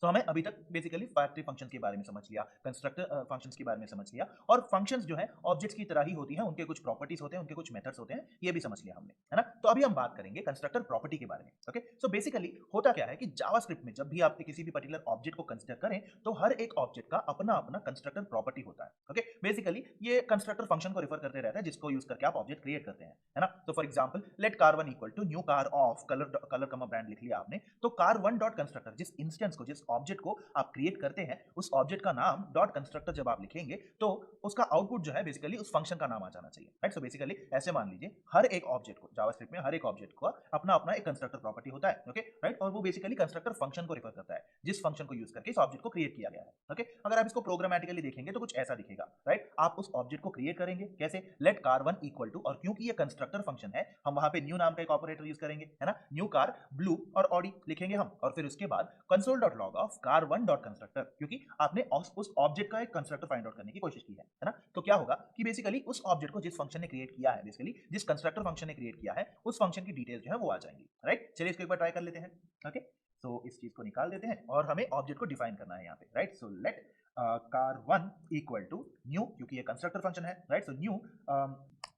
तो हमें अभी तक बेसिकली फैक्टरी फंक्शंस के बारे में समझ लिया, कंस्ट्रक्टर फंक्शंस के बारे में समझ लिया, और फंक्शंस जो है ऑब्जेक्ट्स की तरह ही होती हैं, उनके कुछ प्रॉपर्टीज होते हैं, उनके कुछ मेथड्स होते हैं, ये भी समझ लिया हमने, है ना। तो अभी हम बात करेंगे कंस्ट्रक्टर प्रॉपर्टी के बारे में। ओके, सो बेसिकली होता क्या है कि जावास्क्रिप्ट में जब भी आप किसी भी पर्टिकुलर ऑब्जेक्ट को कंसिडर करें तो हर एक ऑब्जेक्ट का अपना अपना कंस्ट्रक्टर प्रॉपर्टी होता है। ओके, बेसिकली ये कंस्ट्रक्टर फंक्शन को रिफर करते रहता है जिसको यूज करके आप ऑब्जेक्ट क्रिएट करते हैं, है ना। तो for example let car one equal to new car of colour colour comma brand लिख लिया आपने, तो कार1 डॉट कंस्ट्रक्टर जिस इंस्टेंस को, जिस ऑब्जेक्ट को आप क्रिएट करते हैं, उस ऑब्जेक्ट का नाम डॉट कंस्ट्रक्टर जब आप लिखेंगे तो उसका आउटपुट जो है बेसिकली उस फंक्शन का नाम आ जाना चाहिए, राइट। सो बेसिकली ऐसे मान लीजिए हर एक ऑब्जेक्ट को, जावास्क्रिप्ट में हर एक ऑब्जेक्ट को अपना अपना एक कंस्ट्रक्टर प्रॉपर्टी होता है, ओके राइट, और वो बेसिकली कंस्ट्रक्टर फंक्शन को रिफर करता है जिस फंक्शन को यूज करके इस ऑब्जेक्ट को क्रिएट किया गया है। ओके, अगर आप इसको प्रोग्रामेटिकली देखेंगे तो कुछ ऐसा दिखेगा, राइट। आप उस ऑब्जेक्ट को क्रिएट करेंगे कैसे, लेट कार1 इक्वल टू, और क्योंकि ये कंस्ट्रक्टर फंक्शन है हम वहां पे न्यू नाम का एक ऑपरेटर यूज करेंगे, है ना, न्यू कार ब्लू और ऑडी लिखेंगे हम, और फिर उसके बाद console dot log of car one dot constructor, क्योंकि आपने उस ऑब्जेक्ट का एक कंस्ट्रक्टर फाइंड आउट करने की कोशिश की है ना। तो क्या होगा कि बेसिकली उस ऑब्जेक्ट को जिस फंक्शन ने क्रिएट किया है, बेसिकली जिस कंस्ट्रक्टर फंक्शन ने क्रिएट किया है, उस फंक्शन की डिटेल्स जो है वो आ जाएंगी, राइट। चलिए इसको एक बार ट्राई कर लेते हैं। ओके, सो इस चीज को निकाल देते हैं और हमें ऑब्जेक्ट को डिफाइन करना है यहाँ पे, right. So let car one equal to new, क्योंकि ये कंस्ट्रक्टर फंक्शन है, राइट। सो न्यू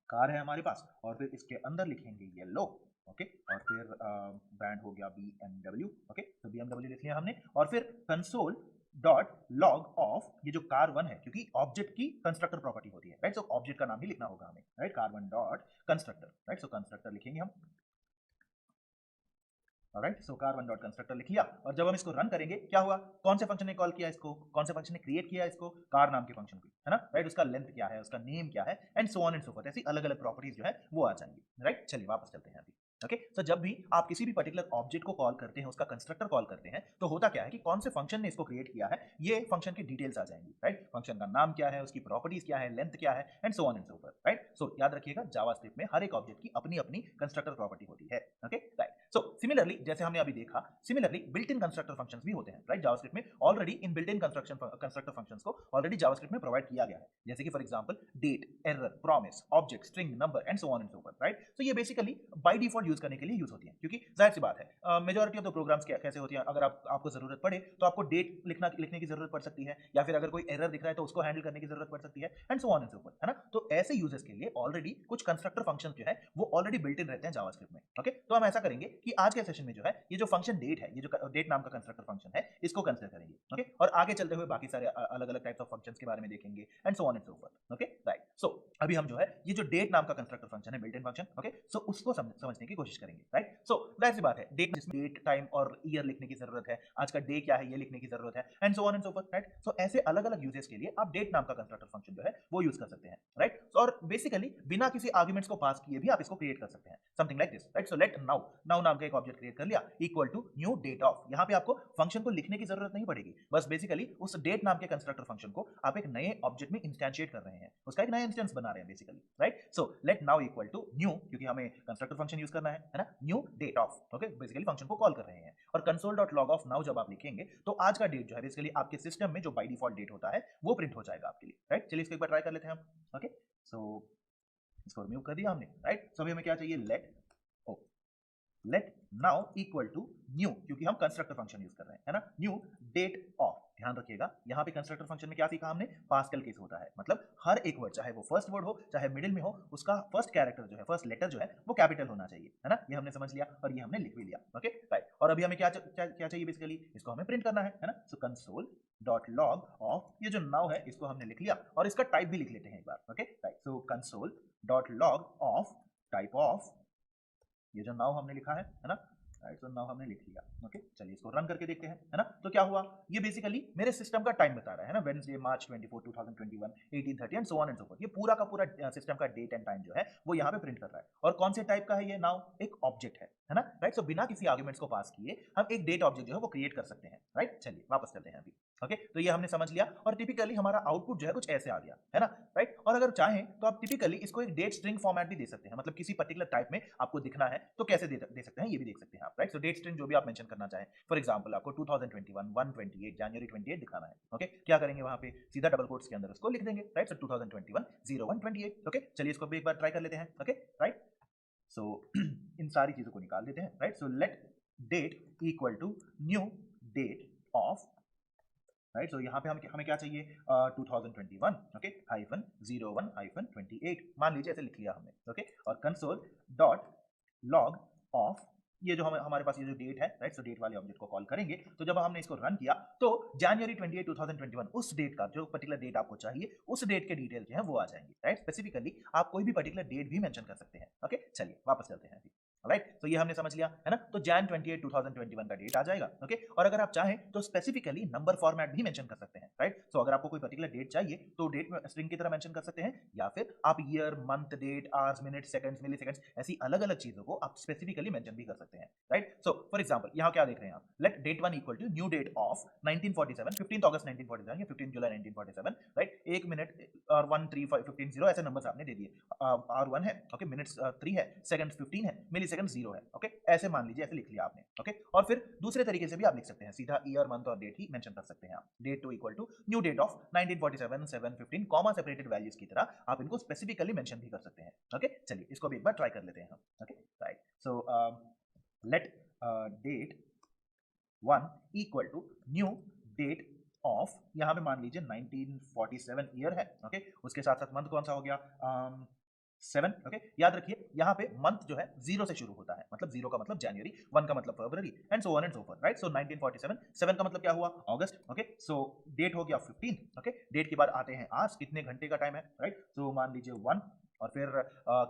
कार है हमारे पास, और फिर इसके अंदर लिखेंगे येलो, ओके, और फिर ब्रांड हो गया BMW, ओके, तो BMW लिख लिया हमने, और फिर कंसोल डॉट लॉग ऑफ ये जो कार1 है, क्योंकि ऑब्जेक्ट की कंस्ट्रक्टर प्रॉपर्टी होती है, राइट। सो ऑब्जेक्ट का नाम ही लिखना होगा हमें, राइट, कार1 डॉट कंस्ट्रक्टर, राइट। सो कंस्ट्रक्टर लिखेंगे हम, ऑलराइट। सो कार1 डॉट कंस्ट्रक्टर लिख लिया, और जब हम इसको रन करेंगे क्या हुआ, कौन से फंक्शन ने कॉल किया इसको, कौन से फंक्शन ने क्रिएट किया इसको, कार नाम के फंक्शन को, है ना, राइट। उसका लेंथ क्या है, उसका नेम क्या है, and so on and so fourth, ऐसी अलग अलग प्रॉपर्टीज जो है वो आ जाएंगी, राइट। चलिए वापस चलते हैं अभी। ओके, तो जब भी आप किसी भी पर्टिकुलर ऑब्जेक्ट को कॉल करते हैं, उसका कंस्ट्रक्टर कॉल करते हैं, तो होता क्या है कि कौन से फंक्शन ने इसको क्रिएट किया है, ये फंक्शन की डिटेल्स आ जाएंगी, राइट। फंक्शन का नाम क्या है, उसकी प्रॉपर्टीज क्या है, लेंथ क्या है, and so on and so forth, right. So याद रखिएगा जावास्क्रिप्ट में हर एक ऑब्जेक्ट की अपनी अपनी कंस्ट्रक्टर प्रॉपर्टी होती है, ओके राइट। सो सिमिलरली जैसे हमने अभी देखा, similarly built in constructor functions भी होते हैं, राइट। जावास्क्रिप्ट में already in built in constructor functions को ऑलरेडी जावास्क्रिप्ट में प्रोवाइड किया गया है, जैसे कि for example date, error, promise, object, string, number and so on and so forth, right. तो ये बेसिकली बाय डिफॉल्ट यूज करने के लिए यूज होती है, क्योंकि जाहिर सी बात है मेजॉरिटी ऑफ द प्रोग्राम्स कैसे होती हैं, अगर आपको जरूरत पड़े तो आपको डेट लिखने की जरूरत पड़ सकती है, या फिर अगर कोई एरर दिख रहा है तो उसको हैंडल करने की जरूरत पड़ सकती है, and so on and so fourth, है ना। तो ऐसे यूजेस के लिए ऑलरेडी कुछ कंस्ट्रक्टर फंक्शंस जो है वो ऑलरेडी बिल्ट इन रहते हैं जावास्क्रिप्ट में। ओके, तो हम ऐसा करेंगे कि आज के सेशन में जो है ये जो फंक्शन डेट है, ये जो डेट नाम का कंस्ट्रक्टर फंक्शन है, इसको कंसिडर करेंगे, ओके, और आगे चलते हुए बाकी सारे अलग अलग टाइप्स ऑफ फंक्शंस के बारे में देखेंगे, and so on and so forth, okay right. So अभी हम जो है ये जो डेट नाम का कंस्ट्रक्टर फंक्शन है, built in function, okay, so उसको समझने की कोशिश करेंगे, राइट। सो जाहिर सी बात है डेट, जिसमें डेट, टाइम और ईयर लिखने की जरूरत है, आज का डे क्या है ये लिखने की जरूरत है, and so on and so forth, right. So ऐसे अलग अलग यूजेस के लिए आप डेट नाम का कंस्ट्रक्टर फंक्शन जो है वो यूज कर सकते हैं, राइट। और बेसिकली बिना किसी आर्गुमेंट्स को पास किए भी आप इसको क्रिएट कर सकते हैं, something like this, right. So let now नाम का एक ऑब्जेक्ट क्रिएट कर लिया, equal to new date of, यहाँ पे आपको फंक्शन को लिखने की जरूरत नहीं पड़ेगी, बस बेसिकली उस डेट नाम के कंस्ट्रक्टर फंक्शन को आप एक नए ऑब्जेक्ट में इंस्टेंशिएट कर रहे हैं, उसका एक नया इंस्टेंस बना रहे हैं basically, right. So let now equal to new, क्योंकि हमें कंस्ट्रक्टर फंक्शन यूज करना है ना, new date of, okay, basically function को कॉल कर रहे हैं, और console dot log of now जब आप लिखेंगे तो आज का डेट जो है बेसिकली आपके सिस्टम में जो बाय डिफॉल्ट डेट होता है वो प्रिंट हो जाएगा आपके लिए, राइट। चलिए इसको एक बार ट्राई कर लेते हैं हम। ओके, सो इसको रिमूव कर दिया हमने, राइट। सो अभी हमें क्या चाहिए, let now equal to new, क्योंकि हम कंस्ट्रक्टर फंक्शन यूज कर रहे हैं, है ना, न्यू डेट ऑफ। ध्यान रखिएगा यहाँ पे कंस्ट्रक्टर फंक्शन में क्या सीखा हमने, पास्कल केस होता है, मतलब हर एक वर्ड, चाहे वो फर्स्ट वर्ड हो चाहे मिडिल में हो, उसका फर्स्ट कैरेक्टर जो है, फर्स्ट लेटर जो है वो कैपिटल होना चाहिए, है ना, ये हमने समझ लिया और ये हमने लिख भी लिया, ओके राइट। और अभी हमें क्या चाहिए बेसिकली, इसको हमें प्रिंट करना है ना। सो कंसोल डॉट लॉग ऑफ, ये जो नाउ है इसको हमने लिख लिया, और इसका टाइप भी लिख लेते हैं एक बार, okay right. So console dot log of type of, ये जो नाउ हमने लिखा है ना, राइट। सो नाउ हमने लिख लिया, ओके। चलिए इसको रन करके देखते हैं, है ना। तो क्या हुआ, ये बेसिकली मेरे सिस्टम का टाइम बता रहा है ना, Wednesday March 24 2021 18:30 and so on and so fourth, ये पूरा का पूरा सिस्टम का डेट एंड टाइम जो है वो यहाँ पे प्रिंट कर रहा है। और कौन से टाइप का है ये नाउ, एक ऑब्जेक्ट है ना, राइट। सो बिना किसी आर्गुमेंट्स को पास किए हम एक डेट ऑब्जेक्ट जो है वो क्रिएट कर सकते हैं, राइट। चलिए वापस चलते हैं अभी। ओके, तो ये हमने समझ लिया, और टिपिकली हमारा आउटपुट जो है कुछ ऐसे आ गया, है ना, राइट। और अगर चाहें तो आप टिपिकली इसको एक डेट स्ट्रिंग फॉर्मेट भी दे सकते हैं, मतलब किसी पर्टिकुलर टाइप में आपको दिखना है तो कैसे दे सकते हैं ये भी देख सकते हैं आप, राइट। सो डेट स्ट्रिंग जो भी आप मेंशन करना चाहें, फॉर एग्जांपल आपको 2021 128 जनवरी 28 दिखाना है, ओके, क्या करेंगे वहां पे, सीधा डबल कोट्स के अंदर उसको लिख देंगे, राइट। सो 2021 0128, ओके। चलिए इसको भी एक बार ट्राई कर लेते हैं, ओके राइट। सो इन सारी चीजों को निकाल देते हैं, right. So let date equal to new date of, right. So यहाँ पे हमें क्या चाहिए, 2021 ओके हाइफन 01 हाइफन 28 मान लीजिए, ऐसे लिख लिया हमने ओके। और कंसोल डॉट लॉग ऑफ, ये जो हमारे पास ये जो डेट है, राइट। सो डेट वाले ऑब्जेक्ट को कॉल करेंगे, तो जब हमने इसको रन किया तो जनवरी 28 2021 उस डेट का, जो पर्टिकुलर डेट आपको चाहिए, उस डेट के डिटेल जो है वो आ जाएंगे, राइट। स्पेसिफिकली आप कोई भी पर्टिकुलर डेट भी मेंशन कर सकते हैं ओके। चलिए वापस चलते हैं अभी, राइट। तो ये हमने समझ लिया है ना। तो जैन 28 2021 का डेट आ जाएगा ओके। और अगर आप चाहें तो स्पेसिफिकली नंबर फॉर्मेट भी मेंशन कर सकते हैं, राइट। सो अगर आपको कोई पर्टिकुलर डेट चाहिए तो डेट में स्ट्रिंग की तरह मेंशन कर सकते हैं, या फिर आप year, month, date, hours, minute, seconds, milliseconds, ऐसी अलग अलग चीजों को आप स्पेसिफिकली मेंशन भी कर सकते हैं, राइट। सो फॉर एग्जांपल यहाँ क्या देख रहे हैं आप, let date 1 equal to new date of 1947 15 अगस्त 1947 या 15 जुलाई 1947, राइट। 1 मिनट और 1 3 5 15 0 ऐसे नंबर्स आपने दे दिए, आवर 1 है ओके, मिनट्स 3 है, सेकंड्स 15 है, मिली सेकंड 0 है ओके। ऐसे मान लीजिए, ऐसे लिख लिया आपने ओके। और फिर दूसरे तरीके से भी आप लिख सकते हैं, सीधा ईयर, मंथ और डेट ही मेंशन कर सकते हैं आप। Date 2 equal to new date of 1947 7 15 comma separated values की तरह आप इनको स्पेसिफिकली मेंशन भी कर सकते हैं ओके। चलिए इसको भी एक बार ट्राई कर लेते हैं हम okay, right. So let date 1 equal to new date of, यहाँ पे मान लीजिए 1947 ईयर है ओके। उसके साथ साथ मंथ कौन सा हो गया, 7 ओके। याद रखिए यहाँ पे मंथ जो है 0 से शुरू होता है, मतलब 0 का मतलब जनवरी, 1 का मतलब फरवरी and so on and so forth, right. So 1947, 7 का मतलब क्या हुआ, अगस्त ओके। सो डेट हो गया 15 ओके। डेट के बाद आते हैं आवर्स, कितने घंटे का टाइम है, राइट। सो मान लीजिए 1, और फिर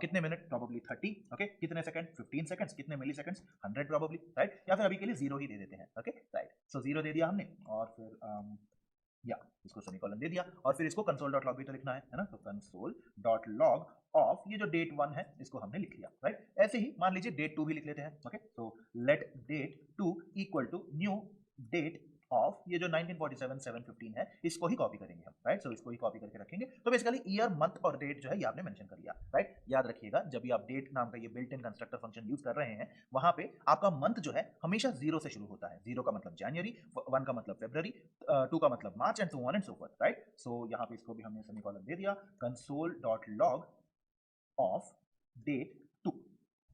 कितने मिनट, प्रोबेबली 30 ओके। कितने सेकंड, 15 सेकंड्स। कितने मिली सेकंड्स, 100 प्रोबेबली, राइट। या फिर अभी के लिए 0 ही दे देते हैं ओके, राइट। सो 0 दे दिया हमने, और फिर या इसको सेमीकोलन दे दिया, और फिर इसको कंसोल डॉट लॉग भी तो लिखना है ना। तो कंसोल डॉट लॉग ऑफ ये जो डेट 1 है इसको हमने लिख लिया, राइट। ऐसे ही मान लीजिए डेट 2 भी लिख लेते हैं ओके। तो let date 2 equal to new date of ये जो 1947 715 है, इसको ही कॉपी करेंगे हम, राइट। सो इसको ही कॉपी करके रखेंगे। तो बेसिकली ईयर, मंथ और डेट जो है ये आपने मेंशन कर लिया, राइट। याद रखिएगा जब भी आप डेट नाम का ये built in constructor function use कर रहे हैं, वहां पे आपका मंथ जो है हमेशा 0 से शुरू होता है। 0 का मतलब जनवरी, 1 का मतलब फरवरी, 2 का मतलब मार्च and so on and so forth, right. So यहाँ पे इसको भी हमने सेमीकोलन दे दिया, console dot log of date 2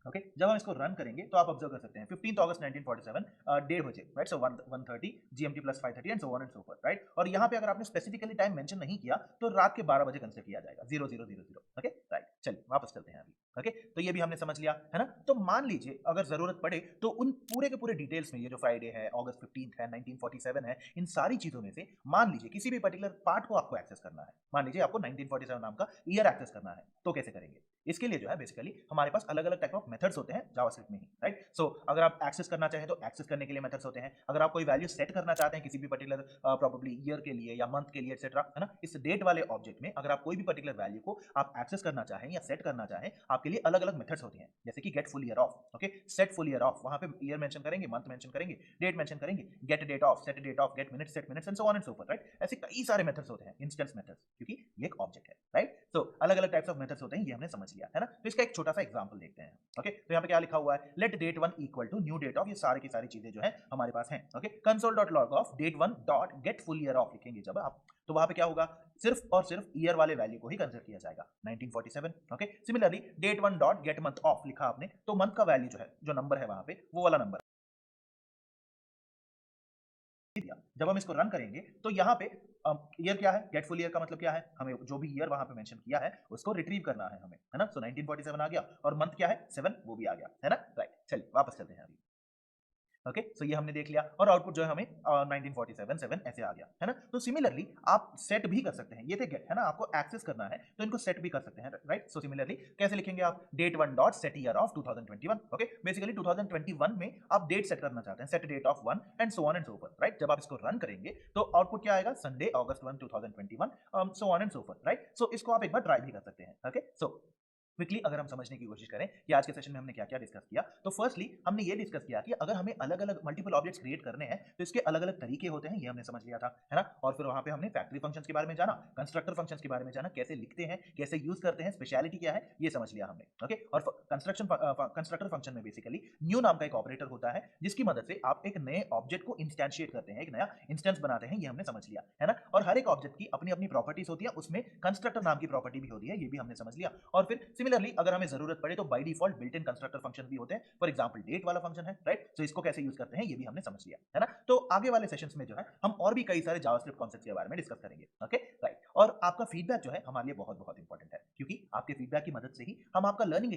okay. जब हम इसको रन करेंगे तो आप ऑब्जर्व कर सकते हैं 15 अगस्त 1947 डे बजे, right. So 1:30 GMT plus 5:30 and so on and so forth, right. और यहाँ पे अगर आपने स्पेसिफिकली टाइम मेंशन नहीं किया तो रात के 12 बजे कंसिडर किया जाएगा, 0000 ओके, राइट। चलिए वापस चलते हैं अभी ओके। तो ये भी हमने समझ लिया है ना। तो मान लीजिए अगर जरूरत पड़े तो उन पूरे के पूरे डिटेल्स में, ये जो फ्राइडे है, अगस्त 15 है, 1947 है, इन सारी चीजों में से मान लीजिए किसी भी पर्टिकुलर पार्ट को आपको एक्सेस करना है। मान लीजिए आपको 1947 नाम का ईयर एक्सेस करना है, तो कैसे करेंगे। इसके लिए जो है बेसिकली हमारे पास अलग अलग टाइप ऑफ मेथड्स होते हैं जावास्क्रिप्ट में ही, राइट। सो अगर आप एक्सेस करना चाहें तो एक्सेस करने के लिए मेथड्स होते हैं। अगर आप कोई वैल्यू सेट करना चाहते हैं किसी भी पर्टिकुलर प्रोबेबली ईयर के लिए या मंथ के लिए एक्सेट्रा, है ना, इस डेट वाले ऑब्जेक्ट में अगर आप कोई भी पर्टिकुलर वैल्यू को आप एक्सेस करना चाहें या सेट करना चाहें, आपके लिए अलग अलग मेथड्स होती हैं। जैसे कि get full year of okay, set full year of, वहां पे ईयर मेंशन करेंगे, मंथ मेंशन करेंगे, डेट मेंशन करेंगे, get date of, set date of, get minutes, set minutes and so on and so forth, right. ऐसे कई सारे methods होते हैं, इंस्टेंस मेथड्स, क्योंकि ये एक ऑब्जेक्ट है, राइट। सो अलग अलग टाइप्स ऑफ मेथड्स होते हैं, ये हमने समझ लिया है ना। तो इसका एक छोटा सा एग्जांपल देखते हैं ओके। तो यहाँ पे क्या लिखा हुआ है, let date 1 equal to new date of, ये सारी की सारी चीजें जो है हमारे पास हैं okay. Console dot log of date 1 dot get full year of लिखेंगे जब आप, तो वहां पे क्या होगा, सिर्फ और सिर्फ ईयर वाले वैल्यू को ही कंसीडर किया जाएगा 1947 okay. Similarly date 1 dot get month of लिखा आपने, तो मंथ का वैल्यू जो है, जो नंबर है वहां पे, वो वाला नंबर दिया। जब हम इसको रन करेंगे तो यहाँ पे ईयर क्या है, गेट फुल ईयर का मतलब क्या है, हमें जो भी ईयर वहां पे मेंशन किया है उसको रिट्रीव करना है हमें, है ना। सो 1947 आ गया, और मंथ क्या है 7, वो भी आ गया, है ना, राइट। चलिए वापस चलते हैं अभी ओके। सो ये हमने देख लिया, और आउटपुट जो है हमें 1947 7 ऐसे आ गया, है ना। तो सिमिलरली आप सेट भी कर सकते हैं, ये थे गेट, है ना, आपको एक्सेस करना है तो इनको सेट भी कर सकते हैं, राइट। सो सिमिलरली कैसे लिखेंगे आप, date 1 dot set year of 2021 okay. Basically 2021 में आप डेट सेट करना चाहते हैं, set date of 1 and so on and so forth, right. जब आप इसको रन करेंगे तो आउटपुट क्या आएगा, संडे अगस्त 1 2021 so on and so forth, right. So इसको आप एक बार ट्राई भी कर सकते हैं ओके। सो क्विकली अगर हम समझने की कोशिश करें कि आज के सेशन में हमने क्या क्या डिस्कस किया, तो फर्स्टली हमने ये डिस्कस किया कि अगर हमें अलग अलग मल्टीपल ऑब्जेक्ट्स क्रिएट करने हैं तो इसके अलग अलग तरीके होते हैं, ये हमने समझ लिया था, है ना। और फिर वहां पे हमने फैक्ट्री फंक्शंस के बारे में जाना, कंस्ट्रक्टर फंक्शंस के बारे में जाना, कैसे लिखते हैं, कैसे यूज करते हैं, स्पेशलिटी क्या है, ये समझ लिया हमने ओके। और कंस्ट्रक्टर फंक्शन में बेसिकली न्यू नाम का एक ऑपरेटर होता है जिसकी मदद से आप एक नए ऑब्जेक्ट को इंस्टेंशिएट करते हैं, एक नया इंस्टेंस बनाते हैं, ये हमने समझ लिया, है ना। और हर एक ऑब्जेक्ट की अपनी अपनी प्रॉपर्टीज होती है, उसमें कंस्ट्रक्टर नाम की प्रॉपर्टी भी होती है, ये भी हमने समझ लिया। और फिर सिमिलरली अगर हमें जरूरत पड़े तो by default built in constructor function भी होते हैं, फॉर एग्जांपल डेट वाला फंक्शन है, राइट? तो इसको कैसे यूज करते हैं ये भी हमने समझ लिया, है ना? तो आगे वाले सेशंस में जो है हम और भी कई सारे जावास्क्रिप्ट कॉन्सेप्ट्स के बारे में डिस्कस करेंगे, ओके, राइट? और आपका फीडबैक जो है हमारे लिए बहुत बहुत इंपॉर्टेंट है, क्योंकि आपके फीडबैक की मदद से ही हम आपका लर्निंग